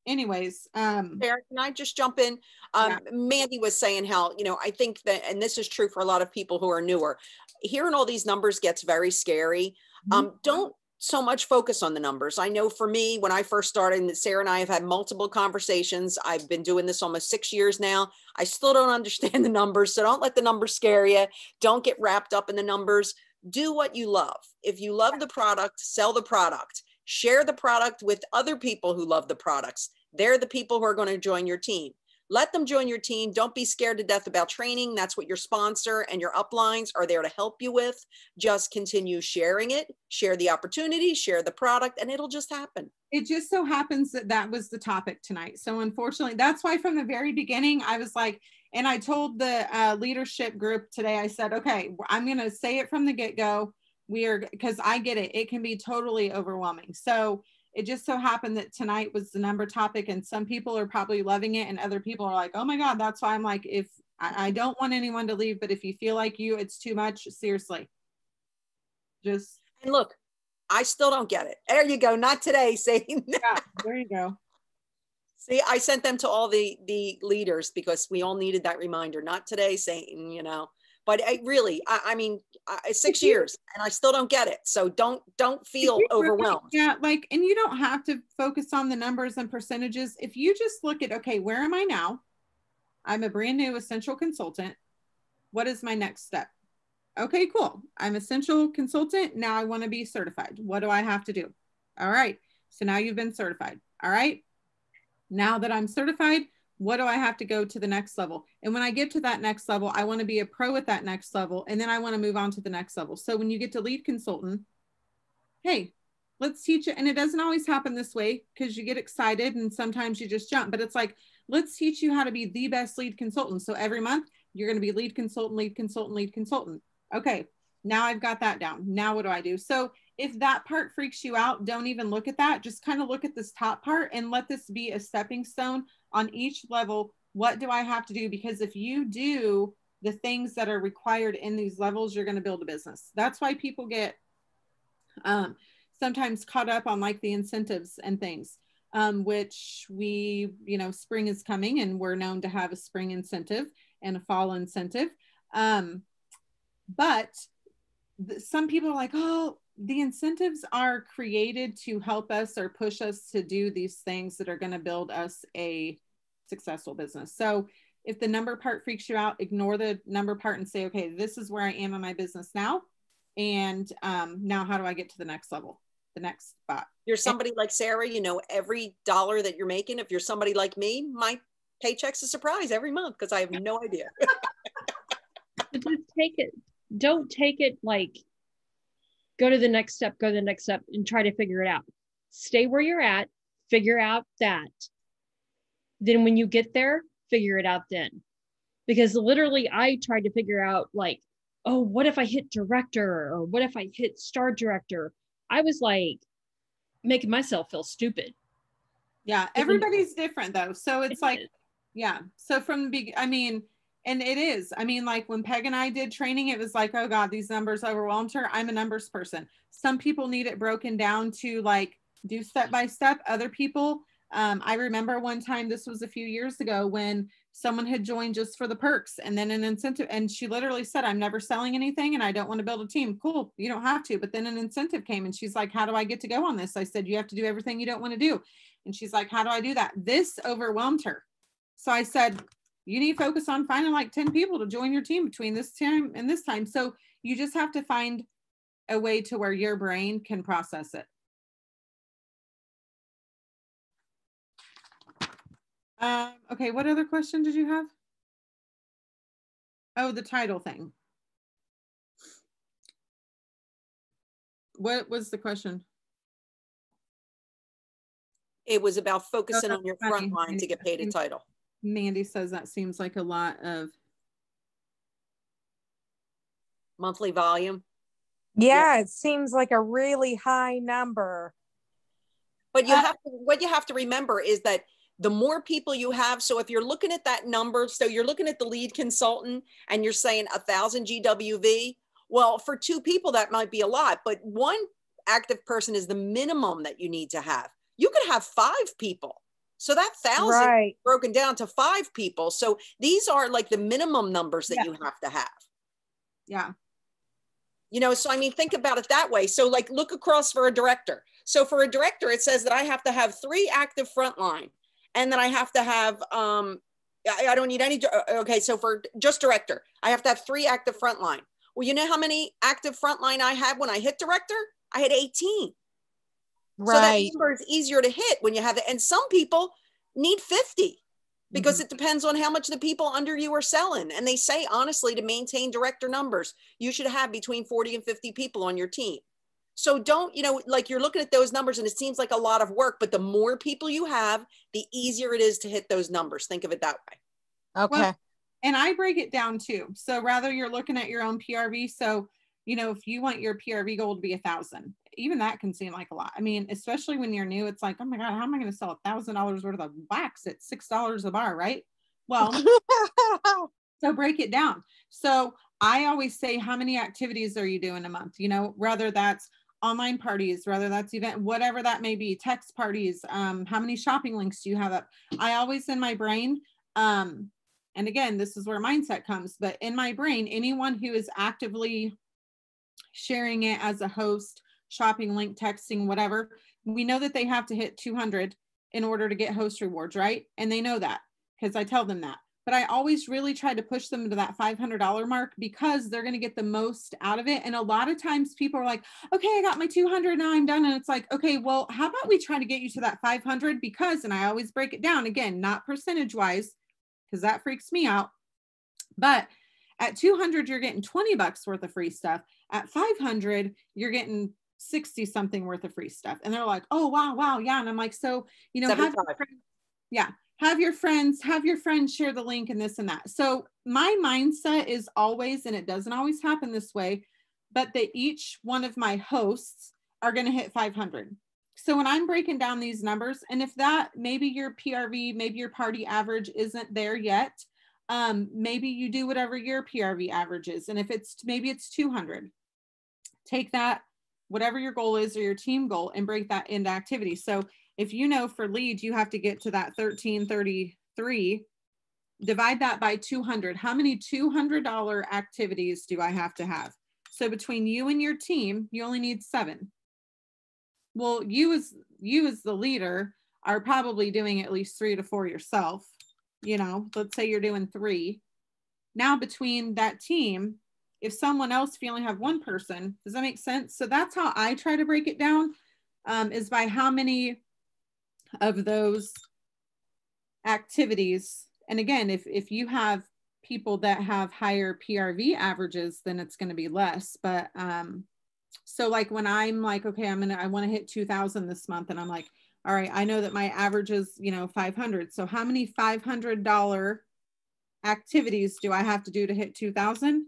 Speaker 2: anyways,
Speaker 1: Sarah, can I just jump in?
Speaker 2: Yeah.
Speaker 1: Mandy was saying how, you know, I think that, and this is true for a lot of people who are newer, hearing all these numbers gets very scary. Don't so much focus on the numbers. I know for me, when I first started, and Sarah and I have had multiple conversations. I've been doing this almost 6 years now. I still don't understand the numbers. So don't let the numbers scare you. Don't get wrapped up in the numbers. Do what you love. If you love the product, sell the product. Share the product with other people who love the products. They're the people who are going to join your team. Let them join your team. Don't be scared to death about training. That's what your sponsor and your uplines are there to help you with. Just continue sharing it, share the opportunity, share the product, and it'll just happen.
Speaker 2: It just so happens that that was the topic tonight. So unfortunately, that's why from the very beginning, I was like, and I told the leadership group today, I said, okay, I'm going to say it from the get-go. Because I get it. It can be totally overwhelming. So it just so happened that tonight was the number topic, and some people are probably loving it and other people are like, oh my God. That's why I'm like, if I don't want anyone to leave, but if you feel like it's too much, seriously, just.
Speaker 1: And look, I still don't get it. There you go. Not today, Satan.
Speaker 2: Yeah, there you go.
Speaker 1: See, I sent them to all the leaders because we all needed that reminder. Not today, Satan, you know. But I mean, 6 years and I still don't get it. So don't feel overwhelmed.
Speaker 2: Yeah, like, and you don't have to focus on the numbers and percentages. If you just look at, okay, where am I now? I'm a brand new essential consultant. What is my next step? Okay, cool. I'm essential consultant. Now I want to be certified. What do I have to do? All right. So now you've been certified. All right. Now that I'm certified, what do I have to go to the next level? And when I get to that next level, I want to be a pro at that next level. And then I want to move on to the next level. So when you get to lead consultant, hey, let's teach it. And it doesn't always happen this way because you get excited and sometimes you just jump, but it's like, let's teach you how to be the best lead consultant. So every month you're going to be lead consultant, lead consultant, lead consultant. Okay. Now I've got that down. Now what do I do? So if that part freaks you out, don't even look at that. Just kind of look at this top part and let this be a stepping stone on each level. What do I have to do? Because if you do the things that are required in these levels, you're going to build a business. That's why people get sometimes caught up on like the incentives and things, which we, spring is coming and we're known to have a spring incentive and a fall incentive. But some people are like, oh, the incentives are created to help us or push us to do these things that are going to build us a successful business. So if the number part freaks you out, ignore the number part and say, okay, this is where I am in my business now. And now how do I get to the next level, the next spot?
Speaker 1: You're somebody like Sarah, every dollar that you're making, if you're somebody like me, my paycheck's a surprise every month because I have no idea.
Speaker 4: Just take it. Don't take it like, go to the next step, and try to figure it out. Stay where you're at, figure out that. Then when you get there, figure it out then. Because literally I tried to figure out like, oh, what if I hit director? Or what if I hit star director? I was like making myself feel stupid.
Speaker 2: Yeah, everybody's different though. So it's like, yeah. So from the beginning, and it is. Like when Peg and I did training, it was like, oh God, these numbers overwhelmed her. I'm a numbers person. Some people need it broken down to like do step by step. Other people, I remember one time, this was a few years ago, when someone had joined just for the perks and then an incentive. And she literally said, I'm never selling anything and I don't want to build a team. Cool. You don't have to. But then an incentive came and she's like, how do I get to go on this? I said, you have to do everything you don't want to do. And she's like, how do I do that? This overwhelmed her. So I said, you need to focus on finding like 10 people to join your team between this time and this time. So you just have to find a way to where your brain can process it. Okay, what other question did you have? Oh, the title thing. What was the question?
Speaker 1: It was about focusing on your front line to get paid a title.
Speaker 2: Mandy says that seems like a lot of
Speaker 1: monthly volume.
Speaker 7: Yeah, it seems like a really high number.
Speaker 1: But what you have to remember is that the more people you have, so if you're looking at that number, so you're looking at the lead consultant and you're saying 1,000 GWV, well, for 2 people, that might be a lot, but 1 active person is the minimum that you need to have. You could have 5 people. So that 1,000 broken down to 5 people. So these are like the minimum numbers that you have to have.
Speaker 2: Yeah.
Speaker 1: You know, so I mean, think about it that way. So like look across for a director. So for a director, it says that I have to have 3 active frontline, and then I have to have, I don't need any, okay, so for just director, I have to have 3 active frontline. Well, you know how many active frontline I had when I hit director? I had 18. So that
Speaker 7: Right.
Speaker 1: number is easier to hit when you have it. And some people need 50 because it depends on how much the people under you are selling. And they say, honestly, to maintain director numbers, you should have between 40 and 50 people on your team. So don't, you know, like you're looking at those numbers and it seems like a lot of work, but the more people you have, the easier it is to hit those numbers. Think of it that way.
Speaker 7: Okay.
Speaker 2: Well, and I break it down too. So rather you're looking at your own PRV. So, you know, if you want your PRV goal to be 1,000, even that can seem like a lot. I mean, especially when you're new, it's like, oh my God, how am I going to sell $1,000 worth of wax at $6 a bar, right? Well, so break it down. So I always say, how many activities are you doing a month? You know, whether that's online parties, whether that's event, whatever that may be, text parties, how many shopping links do you have up? I always in my brain, and again, this is where mindset comes, but in my brain, anyone who is actively sharing it as a host, shopping link, texting, whatever, we know that they have to hit 200 in order to get host rewards, right? And they know that because I tell them that. But I always really try to push them to that $500 mark because they're going to get the most out of it. And a lot of times people are like, okay, I got my 200, now I'm done. And it's like, okay, well, how about we try to get you to that 500? Because, and I always break it down again, not percentage wise, because that freaks me out. But at 200, you're getting 20 bucks worth of free stuff. At 500, you're getting 60 something worth of free stuff. And they're like, oh, wow. Yeah. And I'm like, so, you know, have your friends share the link and this and that. So my mindset is always, and it doesn't always happen this way, but that each one of my hosts are going to hit 500. So when I'm breaking down these numbers, and if that, maybe your PRV, maybe your party average isn't there yet, maybe you do whatever your PRV average is. And if it's, maybe it's 200, take that, whatever your goal is or your team goal, and break that into activities. So if you know for leads, you have to get to that 1333, divide that by 200. How many $200 activities do I have to have? So between you and your team, you only need 7. Well, you as the leader are probably doing at least 3 to 4 yourself. You know, let's say you're doing 3. Now between that team, if someone else, if you only have 1 person, does that make sense? So that's how I try to break it down, is by how many of those activities. And again, if you have people that have higher PRV averages, then it's going to be less. But so like when I'm like, okay, I want to hit 2,000 this month, and I'm like, all right, I know that my average is, you know, 500. So how many $500 activities do I have to do to hit 2,000?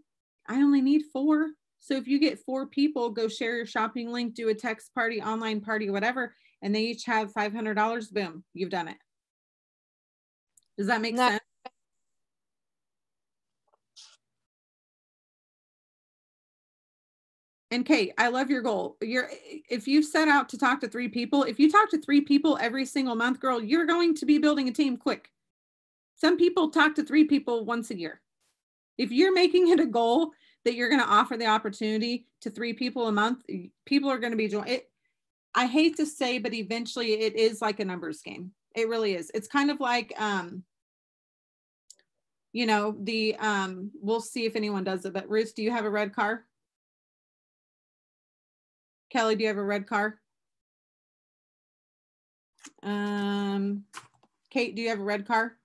Speaker 2: I only need 4. So if you get 4 people, go share your shopping link, do a text party, online party, whatever, and they each have $500, boom, you've done it. Does that make sense? And Kate, I love your goal. If you set out to talk to 3 people, if you talk to 3 people every single month, girl, you're going to be building a team quick. Some people talk to 3 people once a year. If you're making it a goal that you're going to offer the opportunity to 3 people a month, people are going to be joining it. I hate to say, but eventually it is like a numbers game. It really is. It's kind of like, you know, we'll see if anyone does it, but Ruth, do you have a red car? Kelly, do you have a red car? Kate, do you have a red car?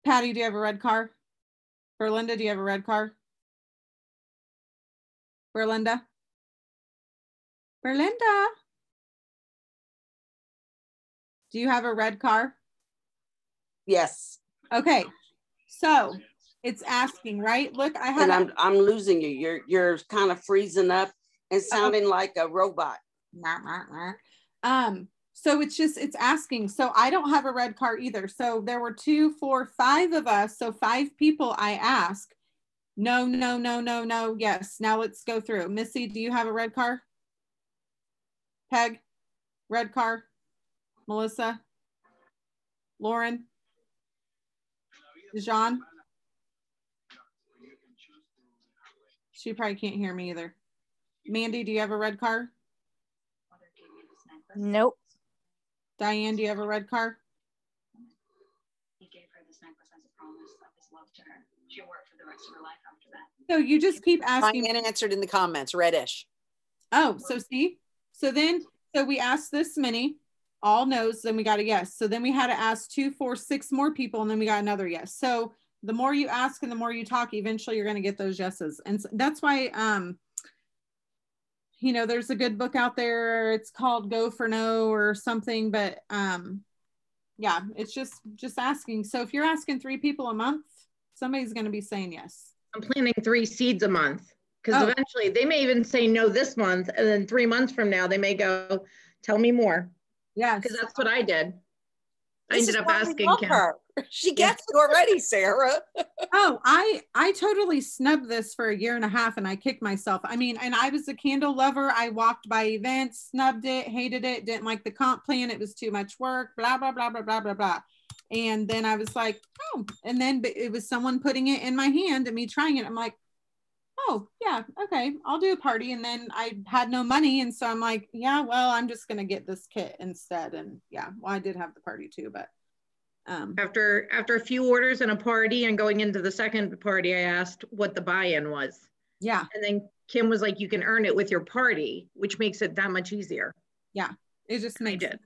Speaker 2: Patty, do you have a red car? Berlinda, do you have a red car? Berlinda? Berlinda? Do you have a red car?
Speaker 8: Yes.
Speaker 2: Okay. So it's asking, right? Look, I have.
Speaker 8: And I'm losing you. You're kind of freezing up and sounding like a robot.
Speaker 2: So it's asking. So I don't have a red car either. So there were 2, 4, 5 of us. So 5 people I asked. No. Yes. Now let's go through. Missy, do you have a red car? Peg, red car. Melissa, Lauren, Jean, She probably can't hear me either. Mandy, do you have a red car?
Speaker 7: Nope.
Speaker 2: Diane, do you have a red car?
Speaker 9: He gave her this necklace as a promise of his love to her. She'll work for the rest of her life after that.
Speaker 2: So you just keep asking.
Speaker 1: Diane answered in the comments, reddish.
Speaker 2: Oh, so see? So we asked this many, all no's, then we got a yes. So then we had to ask 2, 4, 6 more people, and then we got another yes. So the more you ask and the more you talk, eventually you're going to get those yeses. And so that's why, you know, there's a good book out there. It's called Go for No or something, but yeah, it's just asking. So if you're asking 3 people a month, somebody's going to be saying yes.
Speaker 3: I'm planting 3 seeds a month, because eventually they may even say no this month, and then 3 months from now they may go, tell me more.
Speaker 2: Yeah,
Speaker 3: because that's what I did. I ended up asking Kim.
Speaker 1: Her. She gets it already, Sarah.
Speaker 2: Oh, I totally snubbed this for 1.5 years and I kicked myself. I mean, and I was a candle lover. I walked by events, snubbed it, hated it, didn't like the comp plan. It was too much work, blah, blah, blah, blah, blah, blah, blah. And then I was like, oh, and then it was someone putting it in my hand and me trying it. I'm like, oh yeah, okay, I'll do a party. And then I had no money. And so I'm like, yeah, well, I'm just going to get this kit instead. And yeah, well, I did have the party too, but
Speaker 3: after a few orders and a party and going into the second party, I asked what the buy-in was.
Speaker 2: Yeah.
Speaker 3: And then Kim was like, you can earn it with your party, which makes it that much easier.
Speaker 2: Yeah. It just makes sense.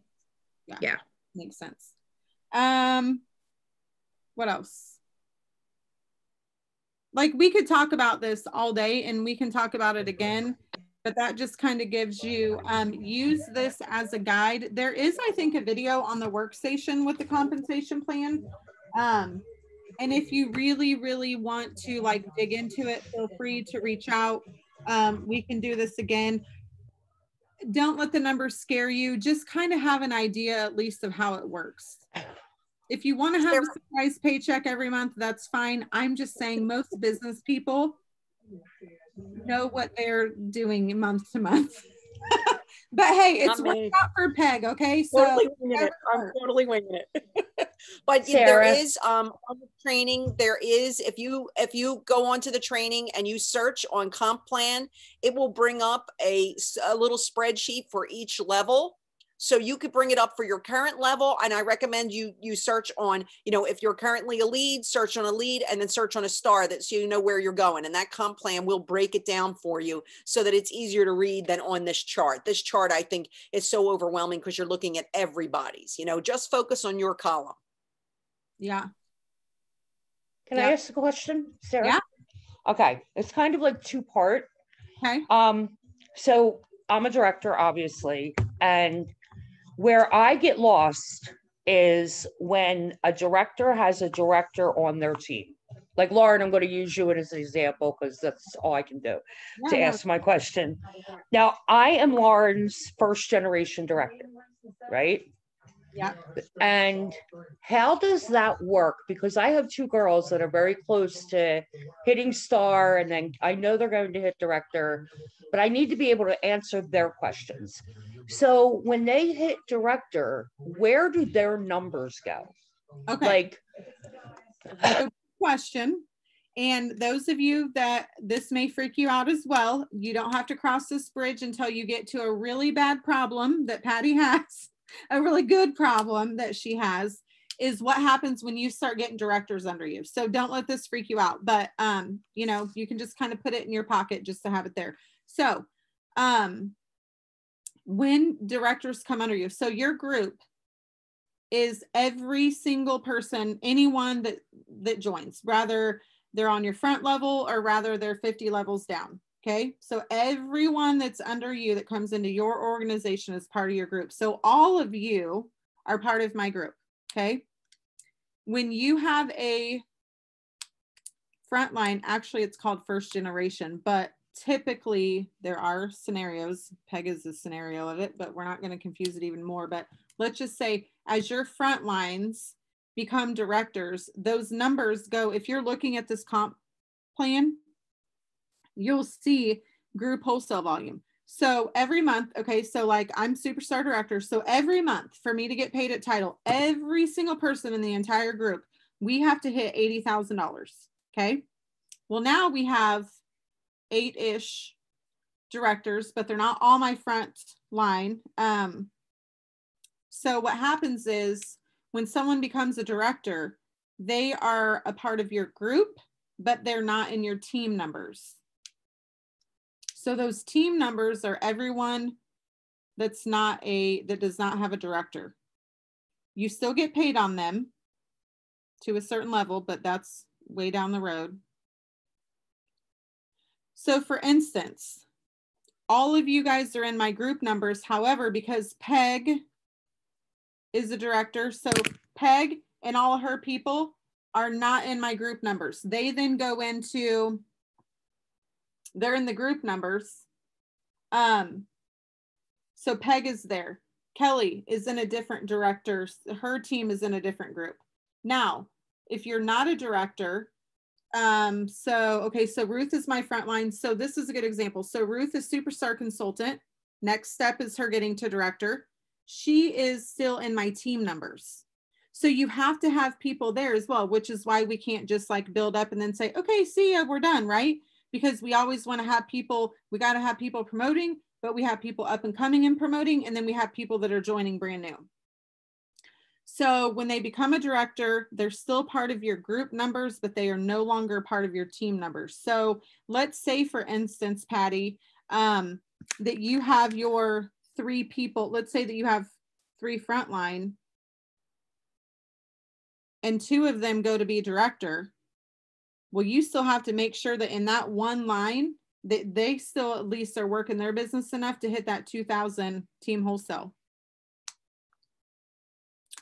Speaker 3: Yeah.
Speaker 2: Makes sense. What else? Like we could talk about this all day and we can talk about it again, but that just kind of gives you, use this as a guide. There is, I think, a video on the workstation with the compensation plan. And if you really, really want to like dig into it, feel free to reach out. We can do this again. Don't let the numbers scare you. Just kind of have an idea at least of how it works. If you want to have a surprise paycheck every month, that's fine. I'm just saying most business people know what they're doing month to month. But hey, it's worked out for Peg, okay? So
Speaker 1: totally winging it. I'm totally winging it. But
Speaker 6: Sarah,
Speaker 1: there is on the training, there is, if you go onto the training and you search on comp plan, it will bring up a little spreadsheet for each level. So you could bring it up for your current level. And I recommend you search on, you know, if you're currently a lead, search on a lead and then search on a star, that so you know where you're going. And that comp plan will break it down for you so that it's easier to read than on this chart. This chart, I think, is so overwhelming because you're looking at everybody's, you know, just focus on your column.
Speaker 2: Yeah.
Speaker 6: Can I ask a question, Sarah?
Speaker 2: Yeah.
Speaker 6: Okay. It's kind of like 2-part.
Speaker 2: Okay.
Speaker 6: So I'm a director, obviously, and where I get lost is when a director has a director on their team. Like Lauren, I'm going to use you as an example because that's all I can do to ask my question. Now, I am Lauren's first generation director, right?
Speaker 2: Yeah.
Speaker 6: And how does that work? Because I have 2 girls that are very close to hitting star, and then I know they're going to hit director, but I need to be able to answer their questions. So when they hit director, where do their numbers go?
Speaker 2: Okay.
Speaker 6: Like,
Speaker 2: good question. And those of you that this may freak you out as well, you don't have to cross this bridge until you get to a really bad problem that Patty has. A really good problem that she has is what happens when you start getting directors under you. So don't let this freak you out, but you know, you can just kind of put it in your pocket just to have it there. So when directors come under you, so your group is every single person, anyone that joins, rather they're on your front level or rather they're 50 levels down. Okay, so everyone that's under you that comes into your organization is part of your group. So all of you are part of my group. Okay, when you have a frontline, actually it's called first generation, but typically there are scenarios. Peg is the scenario of it, but we're not going to confuse it even more. But let's just say as your front lines become directors, those numbers go, if you're looking at this comp plan, you'll see group wholesale volume. So every month, okay, so like I'm superstar director. So every month for me to get paid at title, every single person in the entire group, we have to hit $80,000. Okay. Well, now we have 8-ish directors, but they're not all my front line. So what happens is when someone becomes a director, they are a part of your group, but they're not in your team numbers. So those team numbers are everyone that does not have a director. You still get paid on them to a certain level, but that's way down the road. So for instance, all of you guys are in my group numbers. However, because Peg is a director, so Peg and all her people are not in my group numbers. They then go into, they're in the group numbers. So Peg is there. Kelly is in a different director. Her team is in a different group. Now, if you're not a director, so Ruth is my frontline. So this is a good example. So Ruth is superstar consultant. Next step is her getting to director. She is still in my team numbers. So you have to have people there as well, which is why we can't just like build up and then say, okay, see ya, we're done, right? Because we always want to have people, we got to have people promoting, but we have people up and coming and promoting, and then we have people that are joining brand new. So when they become a director, they're still part of your group numbers, but they are no longer part of your team numbers. So let's say, for instance, Patty, that you have your 3 people. Let's say that you have 3 frontline and 2 of them go to be director. Well, you still have to make sure that in that one line that they still at least are working their business enough to hit that 2,000 team wholesale.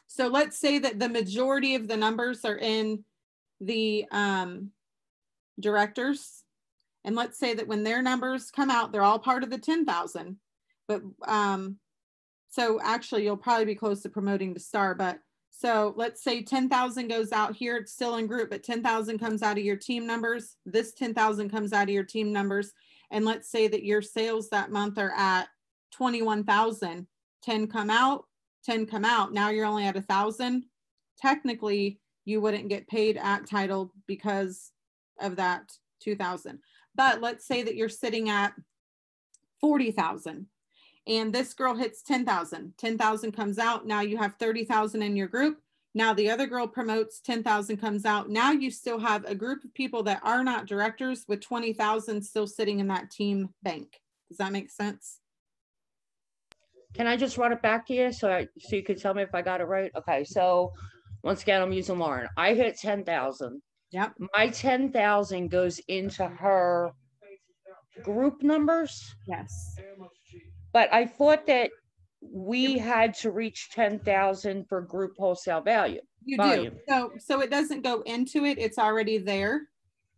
Speaker 2: So let's say that the majority of the numbers are in the directors. And let's say that when their numbers come out, they're all part of the 10,000. But so actually you'll probably be close to promoting to star. But so let's say 10,000 goes out here. It's still in group, but 10,000 comes out of your team numbers. This 10,000 comes out of your team numbers. And let's say that your sales that month are at 21,000, 10 come out, 10 come out. Now you're only at 1,000. Technically, you wouldn't get paid at title because of that 2,000. But let's say that you're sitting at 40,000 and this girl hits 10,000. 10,000 comes out. Now you have 30,000 in your group. Now the other girl promotes, 10,000 comes out. Now you still have a group of people that are not directors with 20,000 still sitting in that team bank. Does that make sense?
Speaker 6: Can I just run it back to you so you can tell me if I got it right? Okay, so once again, I'm using Lauren. I hit 10,000.
Speaker 2: Yep.
Speaker 6: My 10,000 goes into her group numbers.
Speaker 2: Yes.
Speaker 6: But I thought that we had to reach 10,000 for group wholesale value.
Speaker 2: You
Speaker 6: volume.
Speaker 2: do. So it doesn't go into it. It's already there,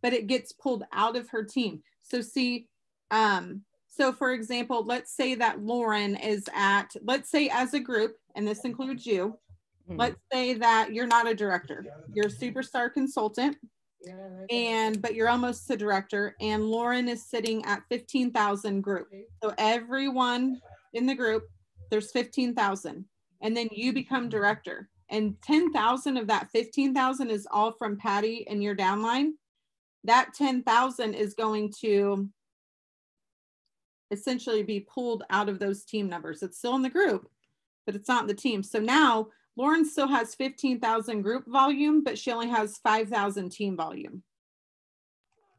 Speaker 2: but it gets pulled out of her team. So see, so for example, let's say that Lauren is at, let's say as a group, and this includes you, let's say that you're not a director, you're a superstar consultant, but you're almost a director, and Lauren is sitting at 15,000 group. So everyone in the group, there's 15,000, and then you become director, and 10,000 of that 15,000 is all from Patty and your downline. That 10,000 is going to essentially be pulled out of those team numbers. It's still in the group, but it's not in the team. So now Lauren still has 15,000 group volume, but she only has 5,000 team volume.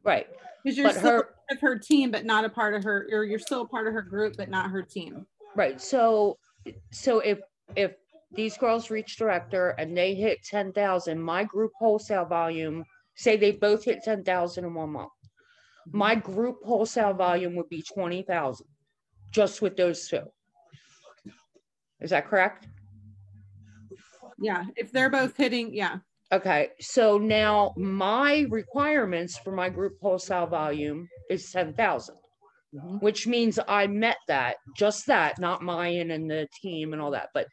Speaker 6: Right.
Speaker 2: Because you're still part of her team, but not a part of her, or you're still a part of her group, but not her team.
Speaker 6: Right. So if these girls reach director and they hit 10,000, my group wholesale volume, say they both hit 10,000 in 1 month. My group wholesale volume would be 20,000 just with those 2. Is that correct?
Speaker 2: Yeah, if they're both hitting, yeah.
Speaker 6: Okay, so now my requirements for my group wholesale volume is 10,000, which means I met that, just that, not mine and the team and all that, but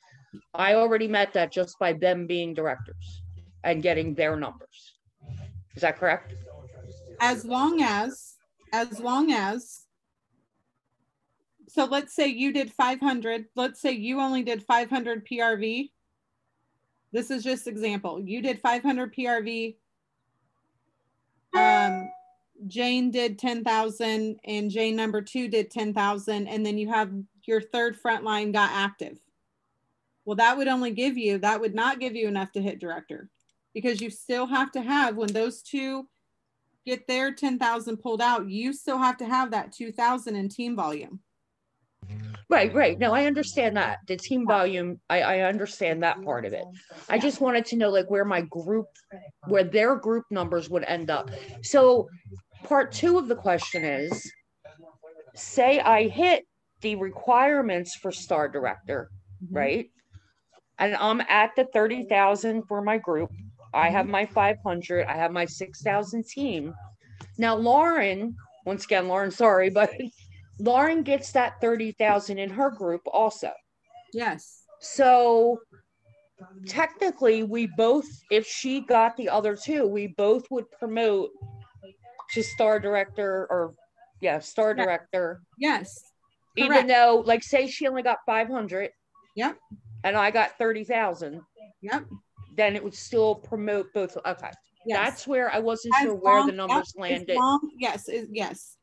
Speaker 6: I already met that just by them being directors and getting their numbers. Is that correct?
Speaker 2: As long as, so let's say you did 500, let's say you only did 500 PRV. This is just example. You did 500 PRV. Jane did 10,000 and Jane number 2 did 10,000, and then you have your third frontline got active. Well, that would not give you enough to hit director, because you still have to have, when those two get their 10,000 pulled out, you still have to have that 2,000 in team volume.
Speaker 6: Right. No, I understand that. The team volume, I understand that part of it. I just wanted to know like where their group numbers would end up. So part 2 of the question is, say I hit the requirements for star director, right? And I'm at the 30,000 for my group. I have my 500, I have my 6,000 team. Now, Lauren, once again, Lauren, sorry, but Lauren gets that 30,000 in her group also.
Speaker 2: Yes.
Speaker 6: So technically we both, if she got the other 2, we both would promote to star director, or star director.
Speaker 2: Yes.
Speaker 6: Even
Speaker 2: Correct.
Speaker 6: though, like, say she only got 500.
Speaker 2: Yep.
Speaker 6: And I got 30,000.
Speaker 2: Yep.
Speaker 6: Then it would still promote both. Okay.
Speaker 2: Yes.
Speaker 6: That's where I wasn't sure where the numbers landed.
Speaker 2: Yes.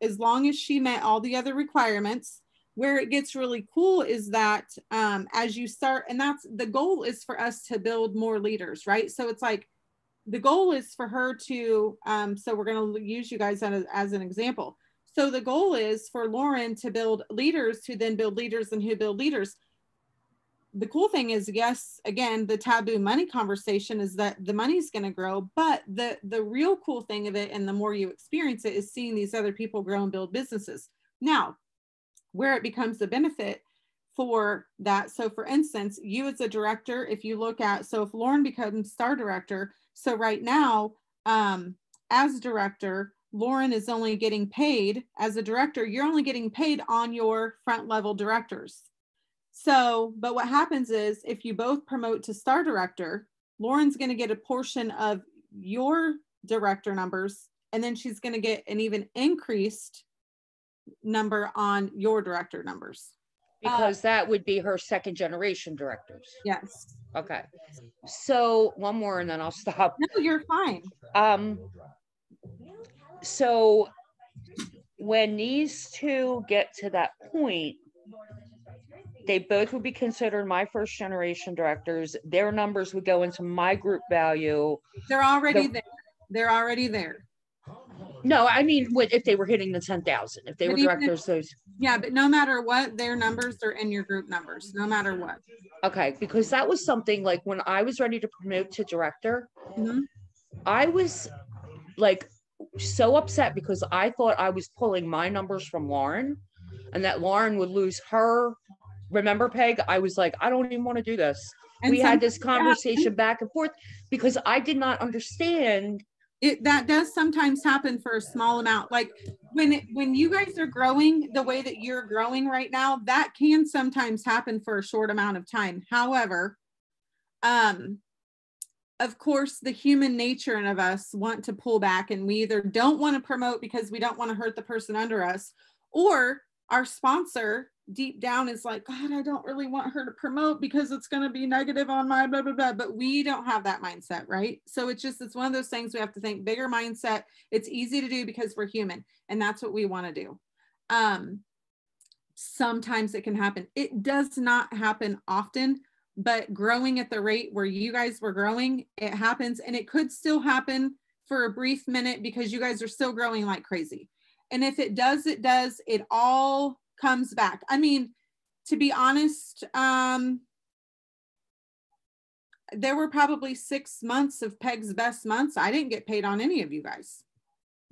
Speaker 2: As long as she met all the other requirements. Where it gets really cool is that as you start, and that's the goal, is for us to build more leaders, right? So it's like the goal is for her to, so we're going to use you guys as an example. So the goal is for Lauren to build leaders who then build leaders and who build leaders. The cool thing is, yes, again, the taboo money conversation is that the money's going to grow, but the real cool thing of it, and the more you experience it, is seeing these other people grow and build businesses. Now, where it becomes the benefit for that. So for instance, you as a director, if you look at, so if Lauren becomes star director, so right now, as director, Lauren is only getting paid as a director. You're only getting paid on your front level directors. So, but what happens is if you both promote to star director, Lauren's going to get a portion of your director numbers, and then she's going to get an even increased number on your director numbers.
Speaker 6: Because that would be her second generation directors.
Speaker 2: Yes.
Speaker 6: Okay. So one more and then I'll stop.
Speaker 2: No, you're fine.
Speaker 6: So when these 2 get to that point, they both would be considered my first generation directors. Their numbers would go into my group value.
Speaker 2: They're already there. They're already there.
Speaker 6: No, I mean, if they were hitting the 10,000, if they were directors, those.
Speaker 2: Yeah, but no matter what, their numbers are in your group numbers, no matter what.
Speaker 6: Okay, because that was something like when I was ready to promote to director, I was like so upset because I thought I was pulling my numbers from Lauren and that Lauren would lose her. Remember, Peg? I was like, I don't even want to do this. And we had this conversation back and forth because I did not understand.
Speaker 2: That does sometimes happen for a small amount. Like when you guys are growing the way that you're growing right now, that can sometimes happen for a short amount of time. However, of course, the human nature of us want to pull back, and we either don't want to promote because we don't want to hurt the person under us, or our sponsor deep down is like, God, I don't really want her to promote because it's going to be negative on my blah, blah, blah. But we don't have that mindset, right? So it's one of those things we have to think bigger mindset. It's easy to do because we're human, and that's what we want to do. Sometimes it can happen. It does not happen often, but growing at the rate where you guys were growing, it happens, and it could still happen for a brief minute because you guys are still growing like crazy. And if it does, it all comes back. I mean, to be honest, there were probably 6 months of Peg's best months. I didn't get paid on any of you guys.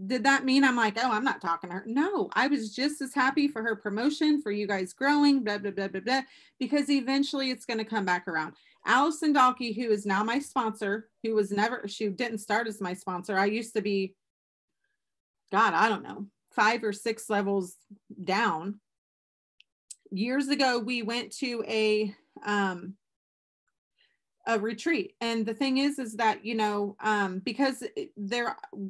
Speaker 2: Did that mean I'm like, oh, I'm not talking to her? No, I was just as happy for her promotion, for you guys growing, blah, blah, blah, blah, blah, because eventually it's going to come back around. Allison Dalkey, who is now my sponsor, she didn't start as my sponsor. I used to be, God, I don't know, 5 or 6 levels down. Years ago, we went to a retreat, and the thing is that, you know, because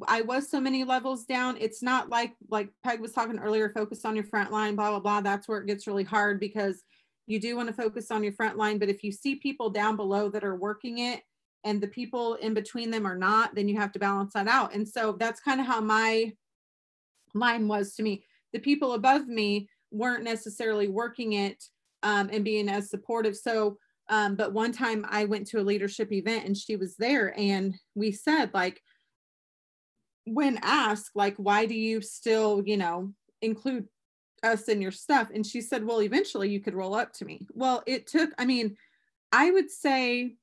Speaker 2: I was so many levels down, it's not like Peg was talking earlier, focus on your front line, blah, blah, blah. That's where it gets really hard, because you do want to focus on your front line, but if you see people down below that are working it and the people in between them are not, then you have to balance that out. And so that's kind of how my line was to me. The people above me weren't necessarily working it and being as supportive. So, but one time I went to a leadership event and she was there, and we said, like, when asked, like, why do you still, you know, include us in your stuff? And she said, well, eventually you could roll up to me. Well, it took, I mean, I would say,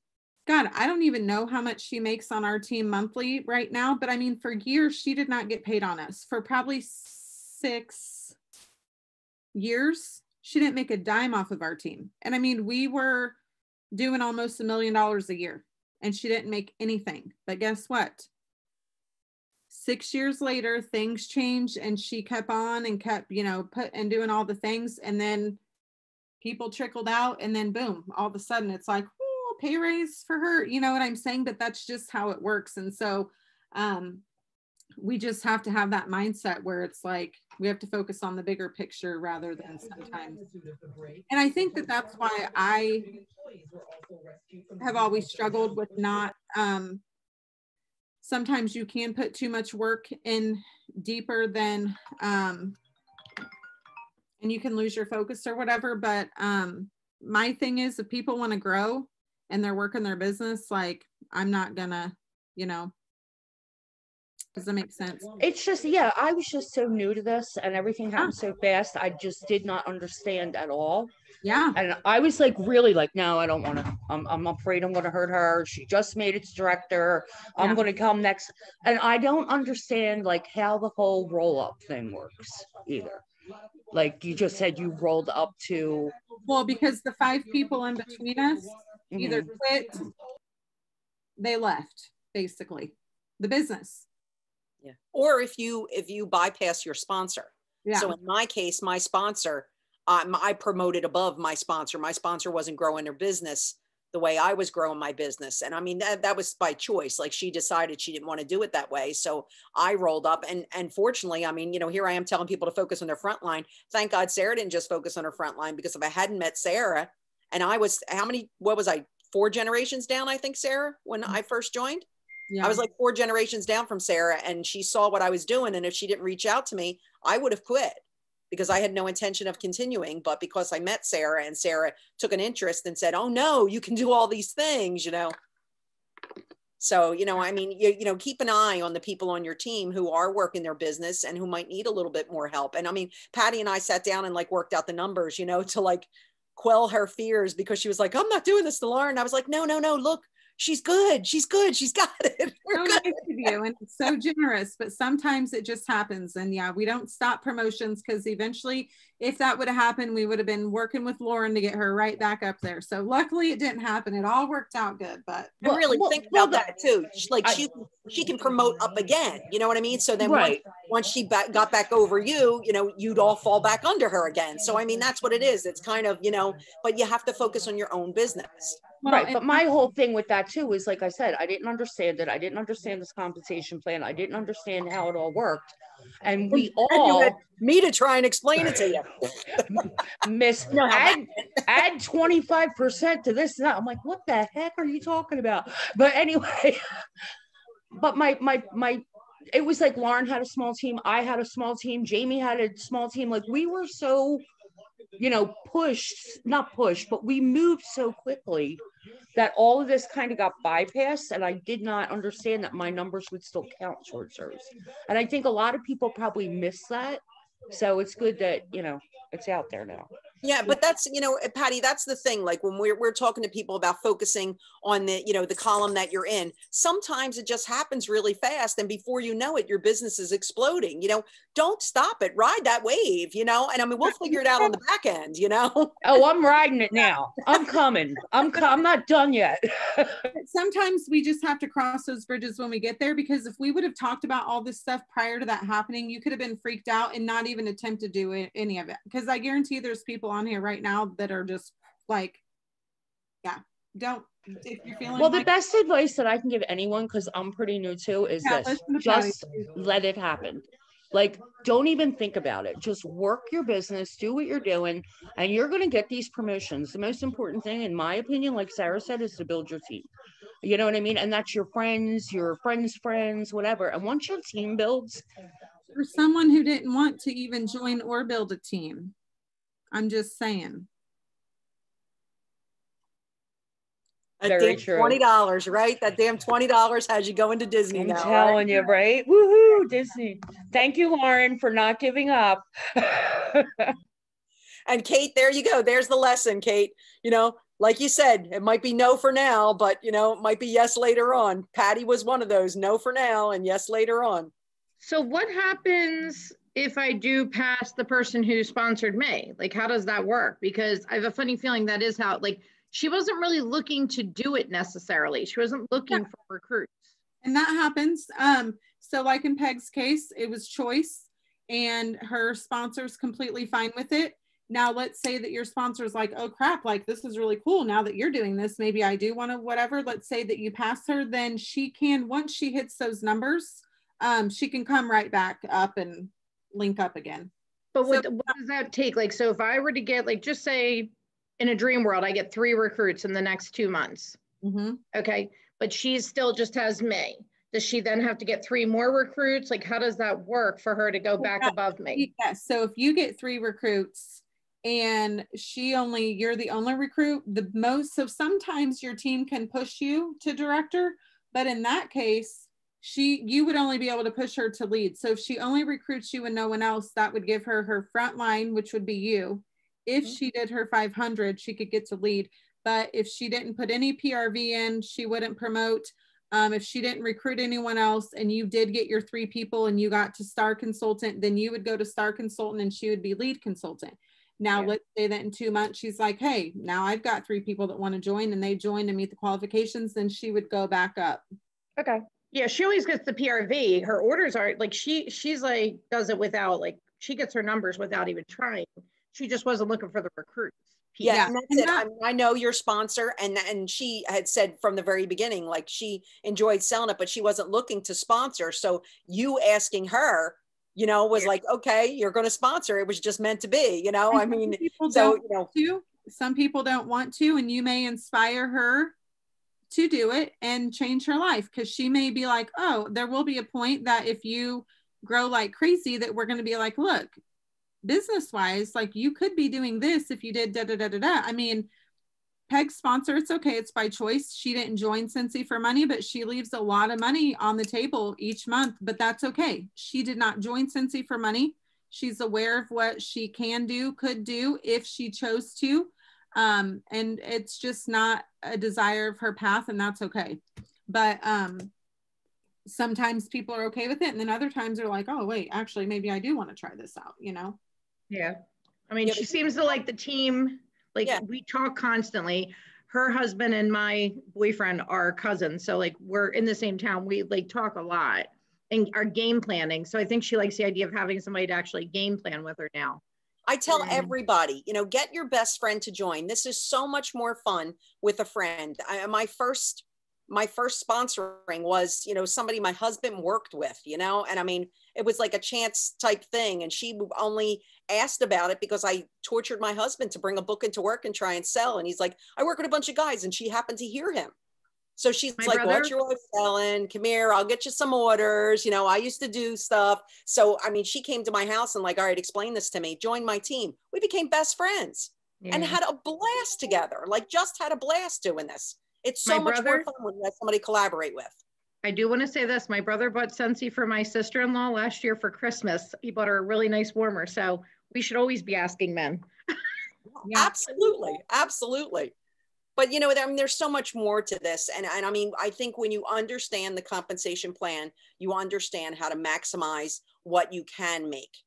Speaker 2: God, I don't even know how much she makes on our team monthly right now, but I mean, for years, she did not get paid on us. For probably 6 years, she didn't make a dime off of our team. And I mean, we were doing almost $1 million a year and she didn't make anything. But guess what? 6 years later, things changed and she kept on and kept, you know, doing all the things. And then people trickled out, and then boom, all of a sudden it's like, oh, pay raise for her. You know what I'm saying? But that's just how it works. And so we just have to have that mindset where it's like, we have to focus on the bigger picture rather than sometimes. And I think that that's why I have always struggled with not, sometimes you can put too much work in deeper than, and you can lose your focus or whatever. But my thing is, if people want to grow and they're working their business, like, I'm not gonna, you know, does that make sense?
Speaker 6: It's just, yeah, I was just so new to this and everything happened so fast. I just did not understand at all.
Speaker 2: Yeah.
Speaker 6: And I was like, really, like, no, I don't want to, I'm afraid I'm going to hurt her. She just made it to director. I'm going to come next. And I don't understand like how the whole roll up thing works either. Like you just said, you rolled up to.
Speaker 2: Well, because the 5 people in between us either quit, they left, basically, the business.
Speaker 1: Yeah. Or if you bypass your sponsor.
Speaker 2: Yeah.
Speaker 1: So in my case, my sponsor, I promoted above my sponsor. My sponsor wasn't growing their business the way I was growing my business. And I mean, that was by choice. Like she decided she didn't want to do it that way. So I rolled up and fortunately, I mean, you know, here I am telling people to focus on their front line. Thank God Sarah didn't just focus on her front line, because if I hadn't met Sarah, and I was, what was I, 4 generations down, I think, Sarah, when I first joined? Yeah. I was like 4 generations down from Sarah, and she saw what I was doing. And if she didn't reach out to me, I would have quit, because I had no intention of continuing. But because I met Sarah and Sarah took an interest and said, oh no, you can do all these things, you know? So, you know, I mean, you know, keep an eye on the people on your team who are working their business and who might need a little bit more help. And I mean, Patty and I sat down and like worked out the numbers, you know, to like quell her fears, because she was like, I'm not doing this to Lauren. I was like, no, look, she's good. She's got it. We're
Speaker 2: so
Speaker 1: good.
Speaker 2: Nice of you, and it's so generous, but sometimes it just happens. And yeah, we don't stop promotions, because eventually, if that would have happened, we would have been working with Lauren to get her right back up there. So luckily it didn't happen. It all worked out good. But
Speaker 1: and really think about that too. Like she can promote up again, you know what I mean? So then once she got back over you, you know, you'd all fall back under her again. So I mean, that's what it is. It's kind of, you know, but you have to focus on your own business.
Speaker 6: Right. But my whole thing with that too is, like I said, I didn't understand it. I didn't understand this compensation plan. I didn't understand how it all worked. And we all,
Speaker 1: you had me to try and explain it to you.
Speaker 6: Miss, add 25% to this and that. I'm like, what the heck are you talking about? But anyway, but my it was like Lauren had a small team, I had a small team, Jamie had a small team. Like we were so, you know, not pushed, but we moved so quickly that all of this kind of got bypassed. And I did not understand that my numbers would still count towards hers. And I think a lot of people probably miss that. So it's good that, you know, it's out there now.
Speaker 1: Yeah, but that's, you know, Patty, that's the thing. Like when we're talking to people about focusing on the, you know, the column that you're in, sometimes it just happens really fast. And before you know it, your business is exploding. You know, don't stop it. Ride that wave, you know, and I mean, we'll figure it out on the back end, you know.
Speaker 6: Oh, I'm riding it now. I'm coming. I'm not done yet.
Speaker 2: Sometimes we just have to cross those bridges when we get there, because if we would have talked about all this stuff prior to that happening, you could have been freaked out and not even attempt to do any of it. Because I guarantee there's people on here right now that are just like, yeah, don't, if you're feeling
Speaker 6: well, the best advice that I can give anyone, because I'm pretty new too, is this: just let it happen. Like, don't even think about it. Just work your business, do what you're doing, and you're going to get these promotions. The most important thing, in my opinion, like Sarah said, is to build your team. You know what I mean? And that's your friends, friends, whatever. And once your team builds,
Speaker 2: Or someone who didn't want to even join or build a team. I'm just saying.
Speaker 1: That
Speaker 6: Very
Speaker 1: damn
Speaker 6: true.
Speaker 1: $20, right? That damn $20 has you going to Disney
Speaker 6: I'm
Speaker 1: now,
Speaker 6: telling you, right? Woohoo, Disney. Thank you, Lauren, for not giving up.
Speaker 1: And Kate, there you go. There's the lesson, Kate. You know, like you said, it might be no for now, but you know, it might be yes later on. Patty was one of those, no for now and yes later on.
Speaker 3: So what happens if I do pass the person who sponsored me? Like, how does that work? Because I have a funny feeling that is how, like, she wasn't really looking to do it necessarily. She wasn't looking for recruits.
Speaker 2: And that happens. So like in Peg's case, it was choice and her sponsor's completely fine with it. Now, let's say that your sponsor's like, oh crap, like this is really cool. Now that you're doing this, maybe I do want to whatever. Let's say that you pass her, then she can, once she hits those numbers, she can come right back up and link up again.
Speaker 3: But what does that take? Like, so if I were to get, like, just say in a dream world, I get 3 recruits in the next 2 months.
Speaker 2: Mm-hmm.
Speaker 3: Okay. But she still just has me. Does she then have to get 3 more recruits? Like, how does that work for her to go back above me?
Speaker 2: Yes. So if you get 3 recruits and you're the only recruit, the most, so sometimes your team can push you to director, but in that case, you would only be able to push her to lead. So if she only recruits you and no one else, that would give her her front line, which would be you. If she did her 500, she could get to lead. But if she didn't put any PRV in, she wouldn't promote. If she didn't recruit anyone else and you did get your 3 people and you got to star consultant, then you would go to star consultant and she would be lead consultant. Now, let's say that in 2 months, she's like, hey, now I've got 3 people that want to join and they join and meet the qualifications, then she would go back up.
Speaker 3: Okay. Yeah, she always gets the PRV. Her orders are like, she's like, does it without, like, she gets her numbers without even trying. She just wasn't looking for the recruits.
Speaker 1: Yeah, and that's it. I mean, I know your sponsor, and she had said from the very beginning, like she enjoyed selling it, but she wasn't looking to sponsor. So you asking her, you know, was like, okay, you're going to sponsor. It was just meant to be, you know. I mean, so you know,
Speaker 2: some people don't want to, and you may inspire her to do it and change her life, because she may be like, oh, there will be a point that if you grow like crazy, that we're going to be like, look, business wise, like you could be doing this if you did da da da da da. I mean, Peg's sponsor, it's okay, it's by choice. She didn't join Scentsy for money, but she leaves a lot of money on the table each month, but that's okay. She did not join Scentsy for money. She's aware of what she can do, could do if she chose to. And it's just not a desire of her path, and that's okay. But sometimes people are okay with it, and then other times they're like, oh wait, actually maybe I do want to try this out, you know?
Speaker 3: Yeah. I mean, she seems to like the team. Like, we talk constantly. Her husband and my boyfriend are cousins. So like, we're in the same town. We like talk a lot and are game planning. So I think she likes the idea of having somebody to actually game plan with her now.
Speaker 1: I tell everybody, you know, get your best friend to join. This is so much more fun with a friend. My first sponsoring was, you know, somebody my husband worked with, you know, and I mean, it was like a chance type thing. And she only asked about it because I tortured my husband to bring a book into work and try and sell. And he's like, I work with a bunch of guys, and she happened to hear him. So she's like, what's your wife selling? Come here, I'll get you some orders. You know, I used to do stuff. So, I mean, she came to my house and like, all right, explain this to me, join my team. We became best friends and had a blast together, like just had a blast doing this. It's so much more fun when you have somebody collaborate with.
Speaker 3: I do want to say this. My brother bought Scentsy for my sister-in-law last year for Christmas. He bought her a really nice warmer. So we should always be asking men.
Speaker 1: Absolutely. Absolutely. But, you know, I mean, there's so much more to this. And I mean, I think when you understand the compensation plan, you understand how to maximize what you can make,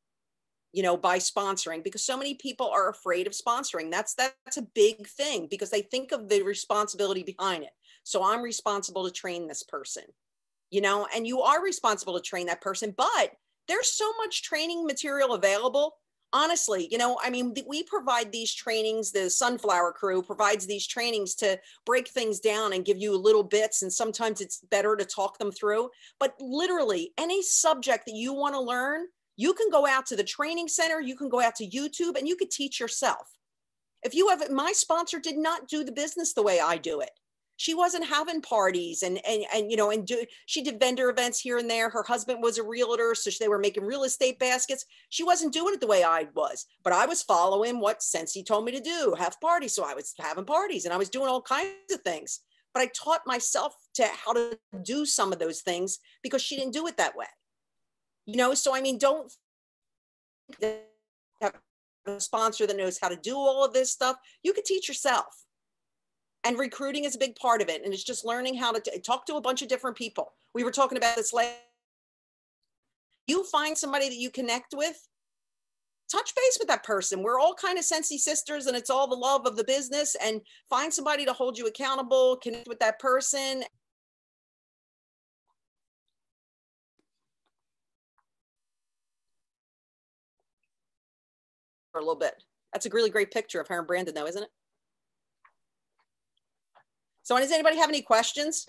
Speaker 1: you know, by sponsoring, because so many people are afraid of sponsoring. That's a big thing, because they think of the responsibility behind it. So I'm responsible to train this person, you know, and you are responsible to train that person, but there's so much training material available. Honestly, you know, I mean, we provide these trainings, the Sunflower crew provides these trainings to break things down and give you little bits. And sometimes it's better to talk them through, but literally any subject that you want to learn, you can go out to the training center, you can go out to YouTube, and you could teach yourself. If you have, my sponsor did not do the business the way I do it. she wasn't having parties and you know, she did vendor events here and there. Her husband was a realtor, so they were making real estate baskets. She wasn't doing it the way I was, but I was following what Scentsy told me to do, have parties. So I was having parties and I was doing all kinds of things, but I taught myself how to do some of those things because she didn't do it that way. You know, so I mean, don't have a sponsor that knows how to do all of this stuff. You can teach yourself. And recruiting is a big part of it. And it's just learning how to talk to a bunch of different people. We were talking about this last. You find somebody that you connect with, touch base with that person. We're all kind of Scentsy sisters, and it's all the love of the business. And find somebody to hold you accountable, connect with that person. For a little bit. That's a really great picture of her and Brandon, though, isn't it? So does anybody have any questions?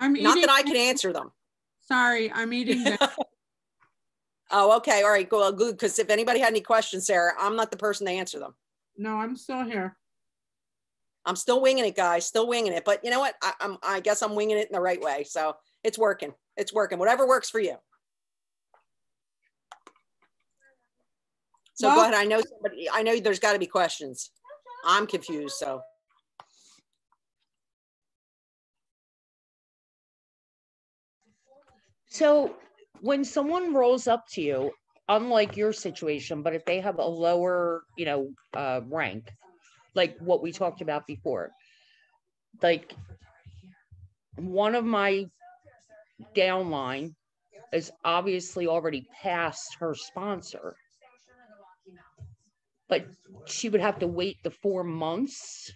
Speaker 1: Not that I can answer them.
Speaker 2: Sorry, I'm eating dinner.
Speaker 1: Oh, okay. All right, cool. Good. Because if anybody had any questions, Sarah, I'm not the person to answer them.
Speaker 2: No, I'm still here.
Speaker 1: I'm still winging it, guys. Still winging it. But you know what? I guess I'm winging it in the right way. So it's working. It's working. Whatever works for you. So go ahead. I know there's got to be questions. I'm confused. So.
Speaker 6: So when someone rolls up to you, unlike your situation, but if they have a lower, you know, rank, like what we talked about before, like one of my downline is obviously already past her sponsor, but she would have to wait the 4 months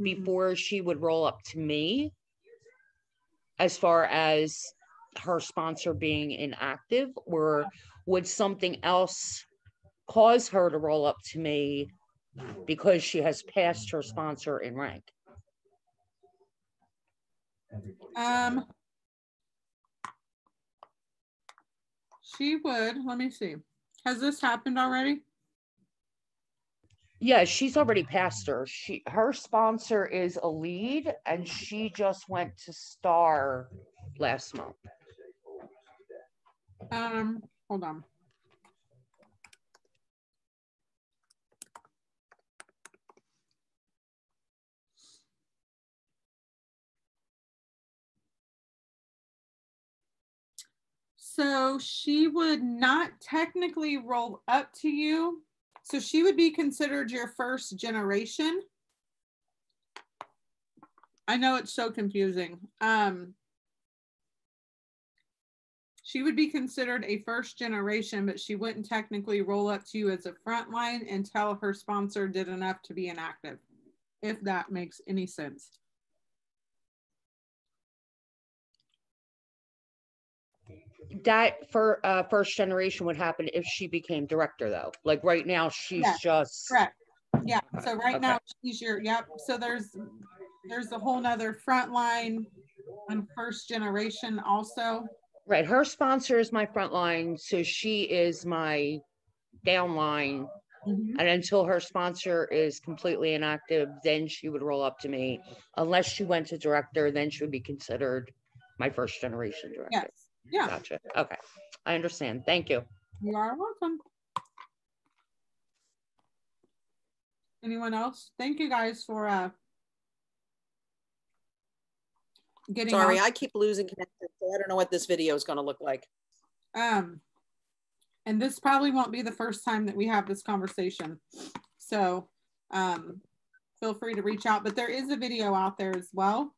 Speaker 6: before she would roll up to me as far as her sponsor being inactive, or would something else cause her to roll up to me because she has passed her sponsor in rank?
Speaker 2: She would. Let me see. Has this happened already?
Speaker 6: Yeah, she's already passed her. Her sponsor is a lead, and she just went to star last month.
Speaker 2: Hold on. So she would not technically roll up to you. So she would be considered your first generation. I know it's so confusing. She would be considered a first generation, but she wouldn't technically roll up to you as a frontline until her sponsor did enough to be inactive, if that makes any sense.
Speaker 6: That for first generation would happen if she became director, though. Like right now, she's just
Speaker 2: correct. Yeah. So right now she's your So there's a whole nother frontline and first generation also.
Speaker 6: Right. Her sponsor is my frontline, so she is my downline. And until her sponsor is completely inactive, then she would roll up to me. Unless she went to director, then she would be considered my first generation director.
Speaker 2: Yes. Yeah.
Speaker 6: Gotcha. Okay. I understand. Thank you.
Speaker 2: You are welcome. Anyone else? Thank you guys for getting
Speaker 1: Sorry,
Speaker 2: on.
Speaker 1: I keep losing connection, so I don't know what this video is going to look like.
Speaker 2: And this probably won't be the first time that we have this conversation. So feel free to reach out, but there is a video out there as well.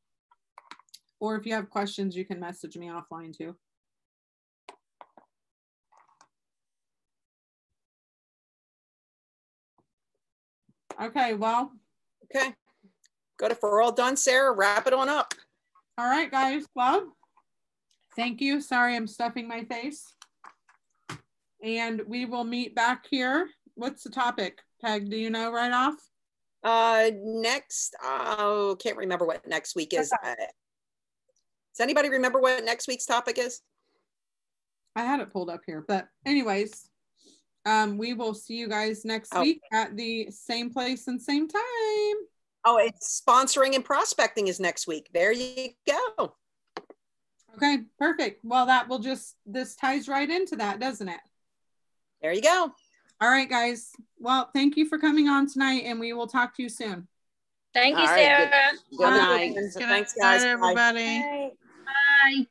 Speaker 2: Or if you have questions, you can message me offline too. Okay, well.
Speaker 1: Okay. Good. If we're all done, Sarah, wrap it on up.
Speaker 2: All right, guys. Well, thank you. Sorry, I'm stuffing my face. And we will meet back here. What's the topic, Peg? Do you know right off?
Speaker 1: Next, can't remember what next week is. Does anybody remember what next week's topic is?
Speaker 2: I had it pulled up here, but anyways, we will see you guys next week at the same place and same time.
Speaker 1: Oh, it's sponsoring and prospecting is next week. There you go.
Speaker 2: Okay, perfect. Well, this ties right into that, doesn't it?
Speaker 1: There you go.
Speaker 2: All right, guys. Well, thank you for coming on tonight, and we will talk to you soon.
Speaker 10: Thank you,
Speaker 8: All right,
Speaker 10: Sarah.
Speaker 8: good night.
Speaker 1: Thanks, guys.
Speaker 3: Good night, everybody.
Speaker 10: Bye.
Speaker 3: Bye.